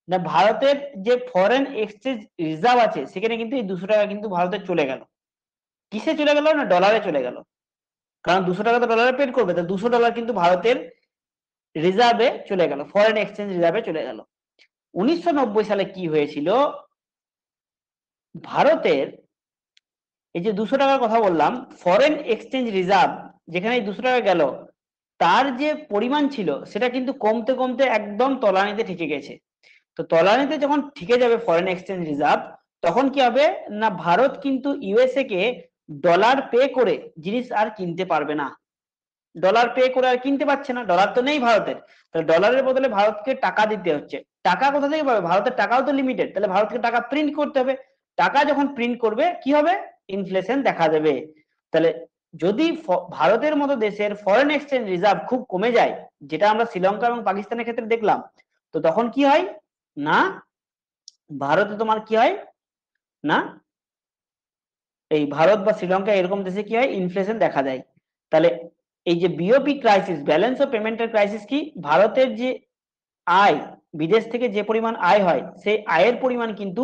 না, ভারতের যে ফরেন এক্সচেঞ্জ রিজার্ভ আছে সেখানে কিন্তু এই 200 টাকা কিন্তু ভারতের চলে গেল। কিসে চলে গেল? না ডলারে চলে গেল, কারণ 200 টাকা তো ডলারে পেড করবে, তো $200 কিন্তু ভারতের রিজার্ভে চলে গেল, ফরেন এক্সচেঞ্জ রিজার্ভে চলে গেল। 1990 সালে কি হয়েছিল? ভারতের এই যে 200 টাকার কথা বললাম, ফরেন এক্সচেঞ্জ রিজার্ভ যেখানে এই 200 টাকা গেল, তার যে পরিমাণ ছিল সেটা কিন্তু কমতে কমতে একদম তলানিতে ঠেকে গেছে। তো তলানিতে যখন ঠেকে যাবে ফরেন এক্সচেঞ্জ রিজার্ভ, তখন কি হবে না, ভারত কিন্তু ইউএসএ কে ডলার পে করে জিনিস আর কিনতে পারবে না। ডলার পে করে আর কিনতে পারছে না, ডলার তো নেই ভারতের, তাহলে ডলারের বদলে ভারতকে টাকা দিতে হচ্ছে। টাকা কোথা থেকে পাবে, ভারতের টাকাও তো লিমিটেড, তাহলে ভারতকে টাকা প্রিন্ট করতে হবে। টাকা যখন প্রিন্ট করবে কি হবে, ইনফ্লেশন দেখা দেবে। তাহলে যদি ভারতের মতো দেশের ফরেন এক্সচেঞ্জ রিজার্ভ খুব কমে যায়, যেটা আমরা শ্রীলঙ্কা এবং পাকিস্তানের ক্ষেত্রে দেখলাম, তো তখন কি হয় না, ভারতে তোমার কি হয় না, এই ভারত বা শ্রীলঙ্কা এরকম দেশে কি হয়, ইনফ্লেশন দেখা দেয়। তাহলে এই যে বিওপি ক্রাইসিস, ব্যালেন্স অফ পেমেন্টের ক্রাইসিস কি, ভারতের যে আয়, বিদেশ থেকে যে পরিমাণ আয় হয় সেই আয়ের পরিমাণ কিন্তু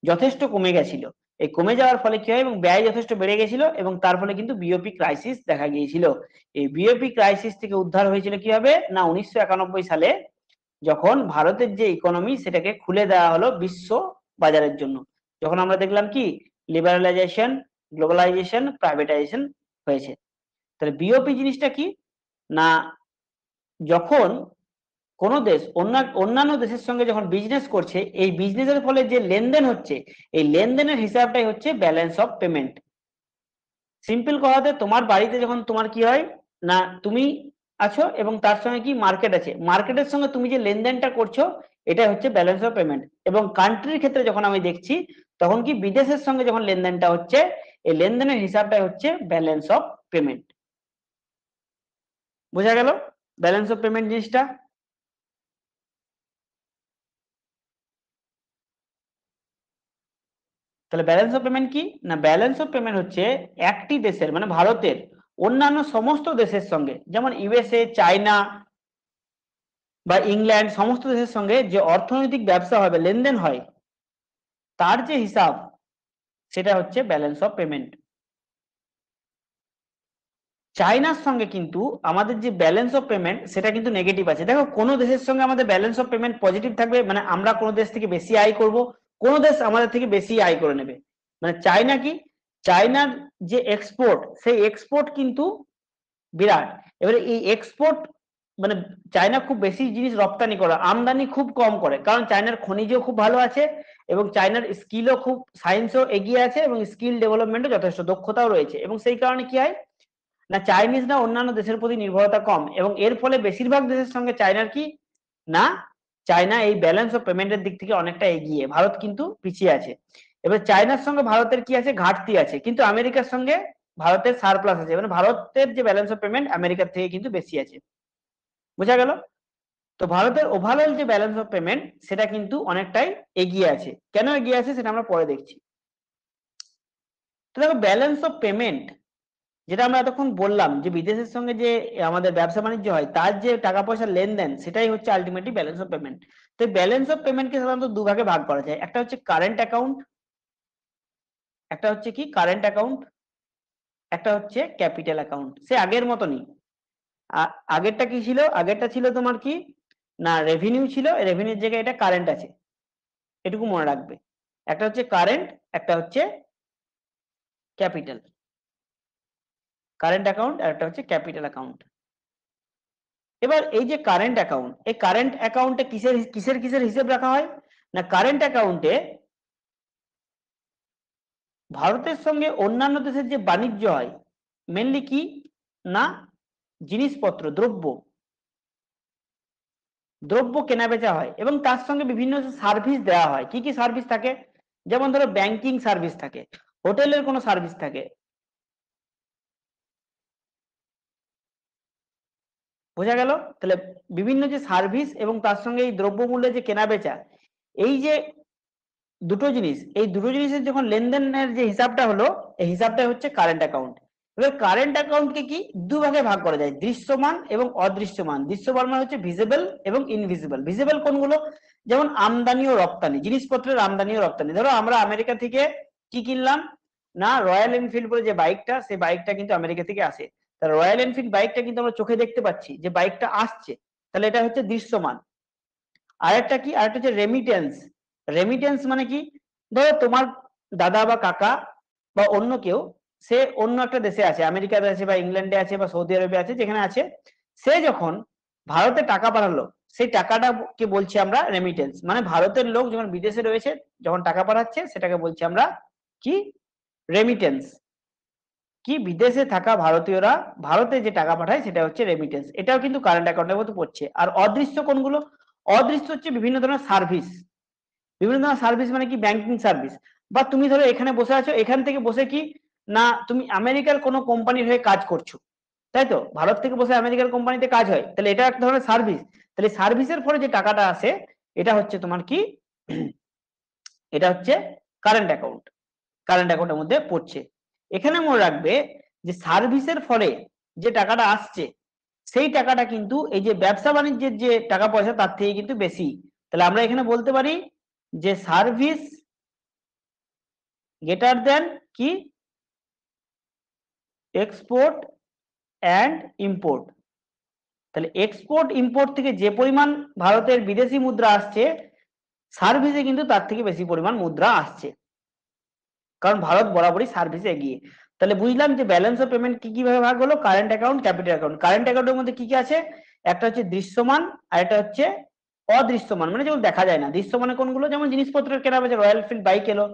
যথেষ্ট কমে গেছিল। এই কমে যাওয়ার ফলে কি হয়, এবং ব্যয় যথেষ্ট বেড়ে গেছিল, এবং তার ফলে কিন্তু বিওপি ক্রাইসিস দেখা গিয়েছিল। এই বিওপি ক্রাইসিস থেকে উদ্ধার হয়েছিল কিভাবে না, 1991 সালে যখন ভারতের যে ইকোনমি সেটাকে খুলে দেওয়া হলো বিশ্ব বাজারের জন্য। যখন আমরা দেখলাম কি, লিবারালাইজেশন, গ্লোবালাইজেশন, প্রাইভেটাইজেশন হয়েছে। তাহলে বিওপি জিনিসটা কি না, যখন কোন দেশ অন্যান্য দেশের সঙ্গে যখন বিজনেস করছে, এই বিজনেসের ফলে যে লেনদেন হচ্ছে, এই লেনদেনের হিসাবটাই হচ্ছে ব্যালেন্স অফ পেমেন্ট। সিম্পল কথাতে, তোমার বাড়িতে যখন তোমার কি হয় না, তুমি আছো এবং তার সঙ্গে কি মার্কেট আছে, মার্কেটের সঙ্গে তুমি যে লেনদেনটা করছো, এটা হচ্ছে ব্যালেন্স অফ পেমেন্ট। এবং কান্ট্রির ক্ষেত্রে যখন আমি দেখছি, তখন কি বিদেশের সঙ্গে যখন লেনদেনটা হচ্ছে, এই লেনদেনের হিসাবটাই হচ্ছে ব্যালেন্স অফ পেমেন্ট। বোঝা গেল ব্যালেন্স অফ পেমেন্ট জিনিসটা? তাহলে ব্যালেন্স অফ পেমেন্ট কি না, ব্যালেন্স অফ পেমেন্ট হচ্ছে একটি দেশের মানে ভারতের অন্যান্য সমস্ত দেশের সঙ্গে, যেমন ইউএসএ, চায়না বা ইংল্যান্ড, সমস্ত দেশের সঙ্গে যে অর্থনৈতিক ব্যবসা হবে, লেনদেন হয়, তার যে হিসাব, সেটা হচ্ছে ব্যালেন্স অফ পেমেন্ট। চায়নার সঙ্গে কিন্তু আমাদের যে ব্যালেন্স অফ পেমেন্ট সেটা কিন্তু নেগেটিভ আছে। দেখো, কোনো দেশের সঙ্গে আমাদের ব্যালেন্স অফ পেমেন্ট পজিটিভ থাকবে, মানে আমরা কোনো দেশ থেকে বেশি আয় করব, কোনো দেশ আমাদের থেকে বেশি আয় করে নেবে। মানে চায়না কি, চায়নার যে এক্সপোর্ট, সেই এক্সপোর্ট কিন্তু বিরাট। এবারে এই এক্সপোর্ট মানে চায়না খুব বেশি জিনিস রপ্তানি করে, আমদানি খুব কম করে, কারণ চায়নার খনিজও খুব ভালো আছে, এবং চায়নার স্কিলও খুব, সায়েন্সও এগিয়ে আছে, এবং স্কিল ডেভেলপমেন্টও যথেষ্ট, দক্ষতাও রয়েছে। এবং সেই কারণে কি হয় না, চাইনিজরা অন্যান্য দেশের প্রতি নির্ভরতা কম, এবং এর ফলে বেশিরভাগ দেশের সঙ্গে চায়নার কি না, চায়না এই ব্যালেন্স অফ পেমেন্টের দিক থেকে অনেকটা এগিয়ে, ভারত কিন্তু পিছিয়ে আছে। এবার চায়নার সঙ্গে ভারতের কি আছে, ঘাটতি আছে, কিন্তু আমেরিকার সঙ্গে ভারতের সারপ্লাস আছে, মানে ভারতের যে ব্যালেন্স অফ পেমেন্ট আমেরিকার থেকে কিন্তু বেশি আছে। বোঝা গেল? তো ভারতের ওভারঅল যে ব্যালেন্স অফ পেমেন্ট সেটা কিন্তু অনেকটাই এগিয়ে আছে। কেন এগিয়ে আছে সেটা আমরা পরে দেখছি। তো দেখো, ব্যালেন্স অফ পেমেন্ট যেটা আমরা এতক্ষণ বললাম, যে বিদেশের সঙ্গে যে আমাদের ব্যবসা বাণিজ্য হয়, তার যে টাকা পয়সার লেনদেন, সেটাই হচ্ছে আলটিমেটলি ব্যালেন্স অফ পেমেন্ট। তো ব্যালেন্স অফ পেমেন্টকে সাধারণত দুভাগে ভাগ করা যায়, একটা হচ্ছে কারেন্ট অ্যাকাউন্ট, একটা হচ্ছে কি কারেন্ট অ্যাকাউন্ট, একটা হচ্ছে ক্যাপিটাল অ্যাকাউন্ট। সে আগের মতনই। আগেরটা কি ছিল, আগেরটা ছিল তোমার কি না, রেভিনিউ ছিল, রেভিনিউর জায়গায় এটা কারেন্ট আছে, এটুকু মনে রাখবে। একটা হচ্ছে কারেন্ট, একটা হচ্ছে ক্যাপিটাল, কারেন্ট অ্যাকাউন্ট, আর একটা হচ্ছে ক্যাপিটাল অ্যাকাউন্ট। এবার এই যে কারেন্ট অ্যাকাউন্ট, এই কারেন্ট অ্যাকাউন্টে কিসের কিসের কিসের হিসেব রাখা হয় না, কারেন্ট অ্যাকাউন্টে ভারতের সঙ্গে অন্যান্য দেশের যে বাণিজ্য হয়, মেনলি কি না, জিনিসপত্র, দ্রব্য, দ্রব্য কেনা বেচা হয়, এবং তার সঙ্গে বিভিন্ন সার্ভিস দেওয়া হয়। কি কি সার্ভিস থাকে, যেমন ধরো ব্যাংকিং সার্ভিস থাকে, হোটেলের কোনো সার্ভিস থাকে। বোঝা গেল? তাহলে বিভিন্ন যে সার্ভিস এবং তার সঙ্গে এই দ্রব্যমূল্যের যে কেনা বেচা, এই যে দুটো জিনিস, এই দুটো জিনিসের যখন লেনদেনের যে হিসাবটা হলো, এই হিসাবটা হচ্ছে কারেন্ট অ্যাকাউন্ট। এবার কারেন্ট অ্যাকাউন্টকে কি দুভাগে ভাগ করা যায়, দৃশ্যমান এবং অদৃশ্যমান। দৃশ্যমান মানে হচ্ছে ভিজিবল এবং ইনভিজিবল। ভিজিবল কোনগুলো, যেমন আমদানি ও রপ্তানি, জিনিসপত্রের আমদানি ও রপ্তানি। ধরো আমরা আমেরিকা থেকে কি কিনলাম না, রয়্যাল এনফিল্ড বলে যে বাইকটা, সেই বাইকটা কিন্তু আমেরিকা থেকে আসে। তাহলে রয়্যাল এনফিল্ড বাইকটা কিন্তু আমরা চোখে দেখতে পাচ্ছি যে বাইকটা আসছে, তাহলে এটা হচ্ছে দৃশ্যমান। আরেকটা কি, আরেকটা হচ্ছে রেমিটেন্স। রেমিটেন্স মানে কি, ধরো তোমার দাদা বা কাকা বা অন্য কেউ সে অন্য একটা দেশে আছে, আমেরিকাতে আছে বা ইংল্যান্ডে আছে বা সৌদি আরবে আছে, যেখানে আছে, সে যখন ভারতে টাকা পাঠালো, সেই টাকাটাকে বলছি আমরা রেমিটেন্স। মানে ভারতের লোক যখন বিদেশে রয়েছে, যখন টাকা পাঠাচ্ছে, সেটাকে বলছি আমরা কি, রেমিটেন্স। কি, বিদেশে থাকা ভারতীয়রা ভারতে যে টাকা পাঠায় সেটা হচ্ছে রেমিটেন্স। এটাও কিন্তু কারেন্ট অ্যাকাউন্টের মধ্যে পড়ছে। আর অদৃশ্য কোনগুলো? অদৃশ্য হচ্ছে বিভিন্ন ধরনের সার্ভিস। বিভিন্ন ধরনের সার্ভিস মানে কি, ব্যাংকিং সার্ভিস। বা তুমি ধরো এখানে বসে আছো, এখান থেকে বসে কি না, তুমি আমেরিকার কোনো কোম্পানির হয়ে কাজ করছো, তাই তো? ভারত থেকে বসে আমেরিকার কোম্পানিতে কাজ হয়, তাহলে এটা এক ধরনের সার্ভিস। তাহলে সার্ভিসের ফলে যে টাকাটা আসে, এটা হচ্ছে তোমার কি, এটা হচ্ছে কারেন্ট অ্যাকাউন্ট। কারেন্ট অ্যাকাউন্টের মধ্যে পড়ছে। এখানে মনে রাখবে যে সার্ভিসের ফলে যে টাকাটা আসছে, সেই টাকাটা কিন্তু এই যে ব্যবসা বাণিজ্যের যে টাকা পয়সা তার থেকে কিন্তু বেশি। তাহলে আমরা এখানে বলতে পারি যে সার্ভিস গ্রেটার দেন কি, এক্সপোর্ট অ্যান্ড ইম্পোর্ট। তাহলে এক্সপোর্ট ইম্পোর্ট থেকে যে পরিমাণ ভারতের বিদেশি মুদ্রা আসছে, সার্ভিসে কিন্তু তার থেকে বেশি পরিমাণ মুদ্রা আসছে, কারণ ভারত বরাবরই সার্ভিসে এগিয়ে। তাহলে বুঝলাম যে ব্যালেন্স অফ পেমেন্ট কি কিভাবে ভাগ হলো, current account, capital account. Current অ্যাকাউন্টের মধ্যে কি কি আছে? একটা হচ্ছে দৃশ্যমান, আর একটা হচ্ছে অদৃশ্যমান, মানে যেগুলো দেখা যায় না। দৃশ্যমানে কোনগুলো? যেমন জিনিসপত্রের কেনা বেচা, রয়্যাল এনফিল্ড বাইক এলো,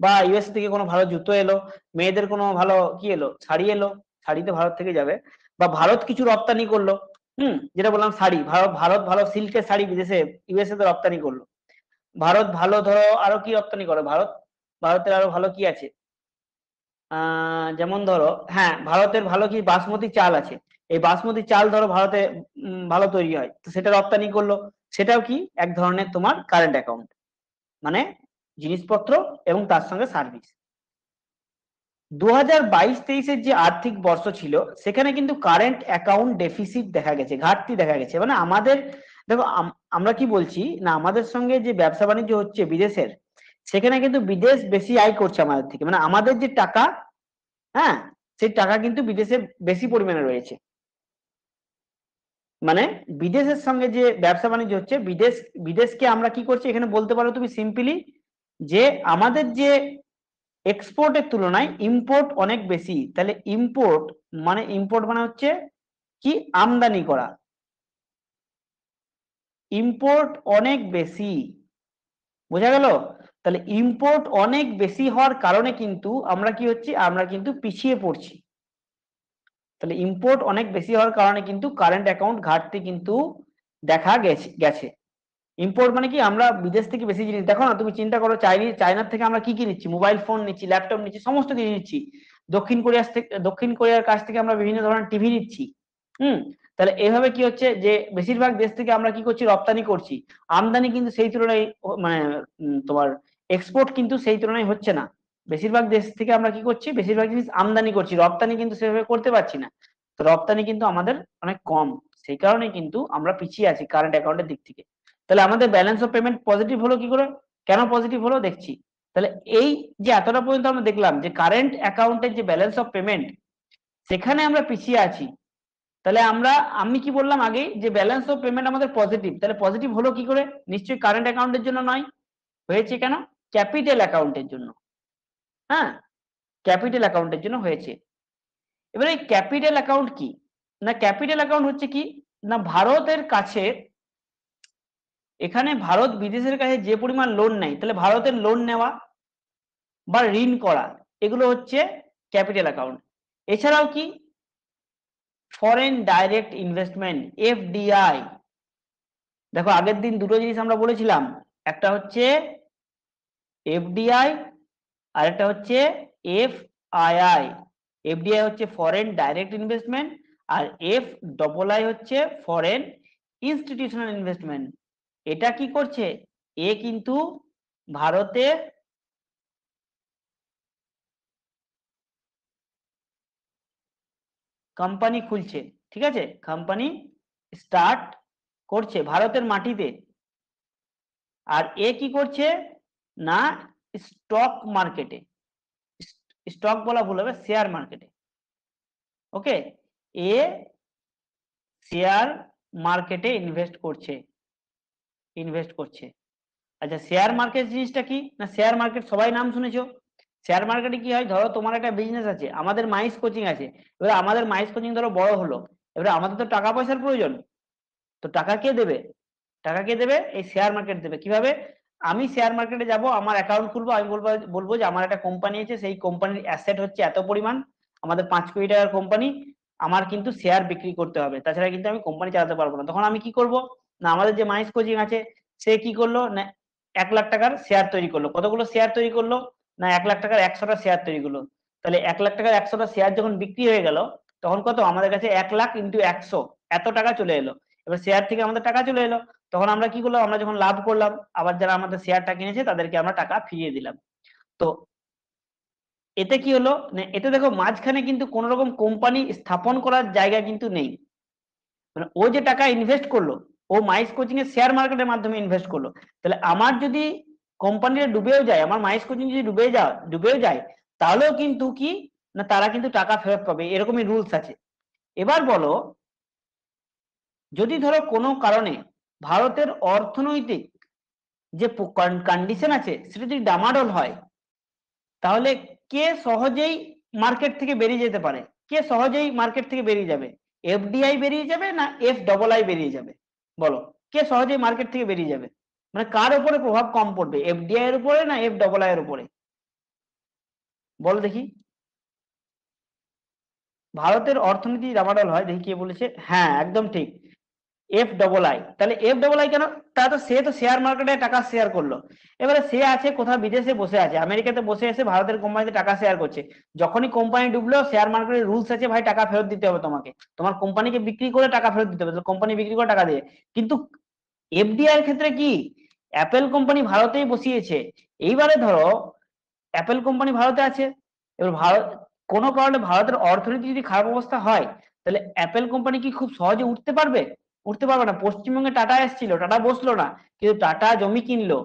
বা ইউএস থেকে কোনো ভালো জুতো এলো, মেয়েদের কোনো ভালো কি এলো, শাড়ি এলো, শাড়ি তো ভারত থেকে যাবে, বা ভারত কিছু রপ্তানি করলো, যেটা বললাম শাড়ি, ভারত ভারত ভালো সিল্কের শাড়ি বিদেশে, ইউএসএ তে রপ্তানি করলো। ভারত ভালো ধরো আরো কি রপ্তানি করে ভারত, ভারতের আরো ভালো কি আছে, যেমন ধরো, হ্যাঁ, ভারতের ভালো কি বাসমতি চাল আছে, এই বাসমতি চাল ধরো ভারতে ভালো তৈরি হয়, তো সেটা রপ্তানি করলো, সেটাও কি এক ধরনের তোমার কারেন্ট অ্যাকাউন্ট, মানে জিনিসপত্র এবং তার সঙ্গে সার্ভিস। 2022-23-এর যে আর্থিক বর্ষ ছিল, সেখানে কিন্তু কারেন্ট অ্যাকাউন্ট ডেফিসিট দেখা গেছে, ঘাটতি দেখা গেছে। মানে আমাদের, দেখো আমরা কি বলছি না, আমাদের সঙ্গে যে ব্যবসা বাণিজ্য হচ্ছে বিদেশের, সেখানে কিন্তু বিদেশ বেশি আয় করছে আমাদের থেকে, মানে আমাদের যে টাকা, হ্যাঁ, সেই টাকা কিন্তু বিদেশে বেশি পরিমাণে রয়েছে। মানে বিদেশের সঙ্গে যে ব্যবসা বাণিজ্য হচ্ছে, বিদেশকে আমরা কি করছি এখানে বলতে পারো তুমি সিম্পলি, যে আমাদের যে এক্সপোর্টের তুলনায় ইম্পোর্ট অনেক বেশি। তাহলে ইম্পোর্ট মানে হচ্ছে কি, আমদানি করা। ইম্পোর্ট অনেক বেশি, বোঝা গেল? তাহলে ইম্পোর্ট অনেক বেশি হওয়ার কারণে কিন্তু আমরা কি হচ্ছে, আমরা কিন্তু পিছিয়ে পড়ছি। তাহলে ইম্পোর্ট অনেক বেশি হওয়ার কারণে কিন্তু কারেন্ট অ্যাকাউন্ট ঘাটতি কিন্তু দেখা গেছে। ইম্পোর্ট মানে কি, আমরা বিদেশ থেকে বেশি জিনিস, দেখো না, তুমি চিন্তা করো, চাইনার থেকে আমরা কি কি নিচ্ছি, মোবাইল ফোন নিচ্ছি, ল্যাপটপ নিচ্ছি, সমস্ত কিছু নিচ্ছি। দক্ষিণ কোরিয়ার কাছ থেকে আমরা বিভিন্ন ধরনের টিভি নিচ্ছি। হুম। তাহলে এইভাবে কি হচ্ছে, যে বেশিরভাগ দেশ থেকে আমরা কি করছি, রপ্তানি করছি। আমদানি কিন্তু সেই তুলনায় মানে তোমার এক্সপোর্ট কিন্তু সেই তুলনায় হচ্ছে না। বেশিরভাগ দেশ থেকে আমরা কি করছি, বেশিরভাগ জিনিস আমদানি করছি, রপ্তানি কিন্তু সেভাবে করতে পারছি না। তো রপ্তানি কিন্তু আমাদের অনেক কম, সেই কারণে কিন্তু আমরা পিছিয়ে আছি কারেন্ট অ্যাকাউন্টের দিক থেকে। তাহলে আমাদের ব্যালেন্স অফ পেমেন্ট পজিটিভ হলো কি করে, কেন পজিটিভ হলো দেখছি। তাহলে এই যে এতটা পর্যন্ত আমরা দেখলাম যে কারেন্ট অ্যাকাউন্টের যে ব্যালেন্স অফ পেমেন্ট, সেখানে আমরা পিছিয়ে আছি। তাহলে আমি কি বললাম আগে, যে ব্যালেন্স অফ পেমেন্ট আমাদের পজিটিভ, তাহলে পজিটিভ হলো কি করে? নিশ্চয়ই কারেন্ট অ্যাকাউন্টের জন্য নয়, হয়েছে কেন, ক্যাপিটাল অ্যাকাউন্টের জন্য। হ্যাঁ, ক্যাপিটাল অ্যাকাউন্টের জন্য হয়েছে। এবার এই ক্যাপিটাল অ্যাকাউন্ট কি, না ক্যাপিটাল অ্যাকাউন্ট হচ্ছে কি, না ভারতের কাছে, এখানে ভারত বিদেশের কাছে যে পরিমাণ লোন নেয়, তাহলে ভারতের লোন নেওয়া বা ঋণ করা, এগুলো হচ্ছে ক্যাপিটাল অ্যাকাউন্ট। এছাড়াও কি, ফরেন ডাইরেক্ট ইনভেস্টমেন্ট, এফডিআই। দেখো আগের দিন দুটো জিনিস আমরা বলেছিলাম, একটা হচ্ছে এফডিআই, আর একটা হচ্ছে এফআইআই। এফডিআই হচ্ছে ফরেন ডাইরেক্ট ইনভেস্টমেন্ট, আর এফআই হচ্ছে ফরেন ইনস্টিটিউশনাল ইনভেস্টমেন্ট। এটা কি করছে, এ কিন্তু ভারতে কোম্পানি খুলছে, ঠিক আছে, কোম্পানি স্টার্ট করছে ভারতের মাটিতে। আর এ কি করছে না, স্টক মার্কেটে, স্টক বলা ভুল হবে, শেয়ার মার্কেটে। ওকে, এ শেয়ার মার্কেটে ইনভেস্ট করছে। আচ্ছা, শেয়ার মার্কেট জিনিসটা কি, না শেয়ার মার্কেট সবাই নাম শুনেছো, শেয়ার মার্কেটে কি হয়, ধরো তোমার একটা বিজনেস আছে, আমাদের মাইস কোচিং আছে, এবার আমাদের মাইস কোচিং ধরো বড় হলো, এবারে আমাদের তো টাকা পয়সার প্রয়োজন, তো টাকা কে দেবে? টাকা কে দেবে? এই শেয়ার মার্কেট দেবে। কিভাবে? আমি শেয়ার মার্কেটে যাব, আমার অ্যাকাউন্ট খুলবো, আমি বলবো বলবো যে আমার একটা কোম্পানি আছে, সেই কোম্পানির অ্যাসেট হচ্ছে এত পরিমাণ, আমাদের 5 কোটি টাকার কোম্পানি, আমার কিন্তু শেয়ার বিক্রি করতে হবে, তাছাড়া কিন্তু আমি কোম্পানি চালাতে পারবো না। তখন আমি কি করব, না আমাদের যে মাইস কোচিং আছে সে কি করলো, না 1 লাখ টাকার শেয়ার তৈরি করলো। কতগুলো শেয়ার তৈরি করলো, না 1 লাখ টাকার 100টা শেয়ার তৈরি করলো। তাহলে 1 লাখ টাকার 100টা শেয়ার যখন বিক্রি হয়ে গেল, তখন কত, আমাদের কাছে 1 লাখ ইন্টু 100, এত টাকা চলে এলো। এবার শেয়ার থেকে আমাদের টাকা চলে এলো, তখন আমরা কি করলাম, আমরা যখন লাভ করলাম, আবার যারা আমাদের শেয়ারটা কিনেছে তাদেরকে আমরা টাকা ফিরিয়ে দিলাম। তো এতে কি হলো, না এতে দেখো মাঝখানে কিন্তু কোন রকম কোম্পানি স্থাপন করার জায়গা কিন্তু নেই। মানে ও যে টাকা ইনভেস্ট করলো, ও মাইস কোচিং এর শেয়ার মার্কেটের মাধ্যমে ইনভেস্ট করলো। তাহলে আমার যদি কোম্পানিটা ডুবেও যায়, আমার মাইস কোচিং যদি ডুবেও যায়, তাহলেও কিন্তু কি, না তারা কিন্তু টাকা ফেরত পাবে, এরকমই রুলস আছে। এবার বলো, যদি ধরো কোনো কারণে ভারতের অর্থনৈতিক যে কন্ডিশন আছে সেটা যদি ডামাডোল হয়, তাহলে কে সহজেই মার্কেট থেকে বেরিয়ে যেতে পারে? কে সহজেই মার্কেট থেকে বেরিয়ে যাবে? এফডিআই বেরিয়ে যাবে না এফ ডবল আই বেরিয়ে যাবে? বলো, কে সহজেই মার্কেট থেকে বেরিয়ে যাবে? মানে কার উপরে প্রভাব কম পড়বে, এফডিআই এর উপরে না এফ ডবল আই এর উপরে? বলো দেখি। ভারতের অর্থনীতি ডামাডোল হয়, দেখি কে বলেছে, হ্যাঁ একদম ঠিক, এফ ডবল আই। তাহলে এফ ডবল আই কেন? তা তো সে তো শেয়ার মার্কেটে টাকা শেয়ার করলো, এবারে সে আছে কোথাও বিদেশে বসে আছে, আমেরিকাতে বসে এসে ভারতের কোম্পানিতে টাকা শেয়ার করছে। যখনই কোম্পানি ডুবলো, শেয়ার মার্কেটের রুলস আছে, ভাই টাকা ফেরত দিতে হবে তোমাকে, তোমার কোম্পানিকে বিক্রি করে টাকা ফেরত দিতে হবে, কোম্পানি বিক্রি করে টাকা দিয়ে। কিন্তু এফডিআই এর ক্ষেত্রে কি, অ্যাপেল কোম্পানি ভারতেই বসিয়েছে, এইবারে ধরো অ্যাপেল কোম্পানি ভারতে আছে, এবার ভারত কোনো কারণে ভারতের অর্থনীতি যদি খারাপ অবস্থা হয়, তাহলে অ্যাপেল কোম্পানি কি খুব সহজে উঠতে পারবে? উঠতে পারবে না। পশ্চিমবঙ্গে টাটা এসেছিল, টাটা বসলো না, কিন্তু টাটা জমি কিনলো,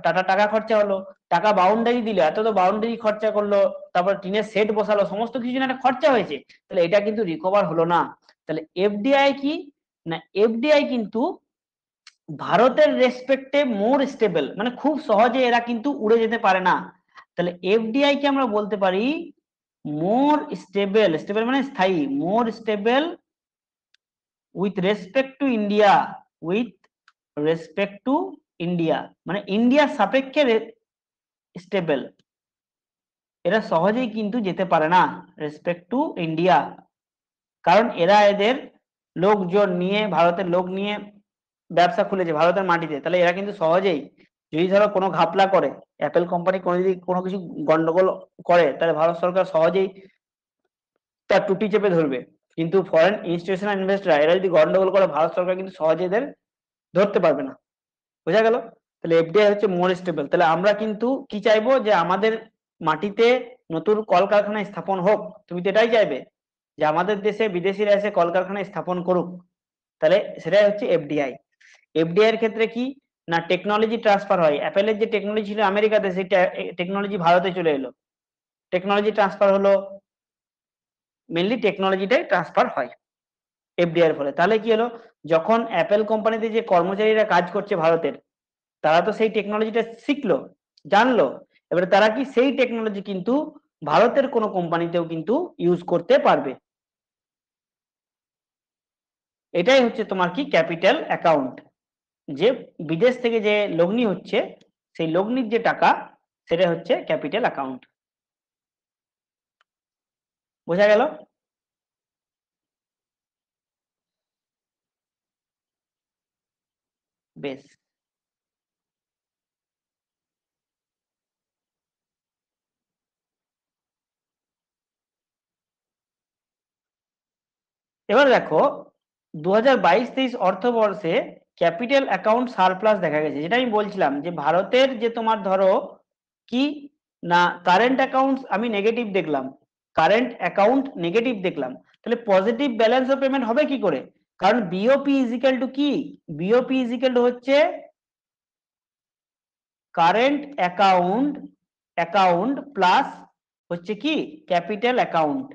টাটা টাকা খরচা হলো, টাকা বাউন্ডারি দিল, এত তো বাউন্ডারি খরচা করলো, তারপর টিনের সেট বসালো, সমস্ত কিছু একটা খরচা হয়েছে, তাহলে এটা কিন্তু রিকভার হলো না। তাহলে এফডিআই কি, না এফডিআই কিন্তু ভারতের রেসপেক্টে মোর স্টেবল, মানে খুব সহজে এরা কিন্তু উড়ে যেতে পারে না। তাহলে এফডিআই কে আমরা বলতে পারি মোর স্টেবল, স্টেবল মানে স্থায়ী, মোর stable with respect to India, with respect to India, মানে ইন্ডিয়ার সাপেক্ষে স্টেবল, এরা সহজেই কিন্তু যেতে পারে না রেসপেক্ট টু ইন্ডিয়া, কারণ এরা এদের লোকজন নিয়ে, ভারতের লোক নিয়ে ব্যবসা খুলেছে ভারতের মাটিতে, তাহলে এরা কিন্তু সহজেই, যদি ধরো কোনো ঘাপলা করে, অ্যাপেল কোম্পানি কোনো যদি কোনো কিছু গন্ডগোল করে, তাহলে ভারত সরকার সহজেই তার টুটি চেপে ধরবে। কিন্তু ফরেন ইনস্টিটিউশনাল ইনভেস্টর এরা যদি গন্ডগোল করে, ভারত সরকার কিন্তু সহজে এদের ধরতে পারবে না। বোঝা গেল? তাহলে এফডিআই হচ্ছে মোর স্টেবল। তাহলে আমরা কিন্তু কি চাইবো, যে আমাদের মাটিতে নতুন কলকারখানা স্থাপন হোক, তুমি তো এটাই চাইবে, যে আমাদের দেশে বিদেশিরা এসে কলকারখানা স্থাপন করুক, তাহলে সেটাই হচ্ছে এফডিআই। এফডিআই এর ক্ষেত্রে কি, না টেকনোলজি ট্রান্সফার হয়, অ্যাপেলের যে টেকনোলজি ছিল আমেরিকাতে, সেই টেকনোলজি ভারতে চলে এলো, টেকনোলজি ট্রান্সফার হলো, মেনলি টেকনোলজিটাই ট্রান্সফার হয় এফডিআই এর ফলে। তাহলে কি হলো, যখন অ্যাপেল কোম্পানিতে যে কর্মচারীরা কাজ করছে ভারতের, তারা তো সেই টেকনোলজিটা শিখলো, জানলো, এবারে তারা কি সেই টেকনোলজি কিন্তু ভারতের কোনো কোম্পানিতেও কিন্তু ইউজ করতে পারবে। এটাই হচ্ছে তোমার কি ক্যাপিটাল অ্যাকাউন্ট, যে বিদেশ থেকে যে লগ্নি হচ্ছে, সেই লগ্নির যে টাকা, সেটা হচ্ছে ক্যাপিটাল অ্যাকাউন্ট। বোঝা গেল? বেশ। এবার দেখো, 2022-23 অর্থবর্ষে ক্যাপিটাল অ্যাকাউন্ট সারপ্লাস দেখা গেছে, যেটা আমি বলছিলাম যে ভারতের যে তোমার ধরো কি, না কারেন্ট অ্যাকাউন্ট আমি নেগেটিভ দেখলাম, কারেন্ট অ্যাকাউন্ট নেগেটিভ দেখলাম, তাহলে পজিটিভ ব্যালেন্স অফ পেমেন্ট হবে কি করে? কারণ বিওপি ইজিক্যাল টু কি, বিওপি ইজিক্যাল টু হচ্ছে কারেন্ট অ্যাকাউন্ট, অ্যাকাউন্ট প্লাস হচ্ছে কি ক্যাপিটাল অ্যাকাউন্ট,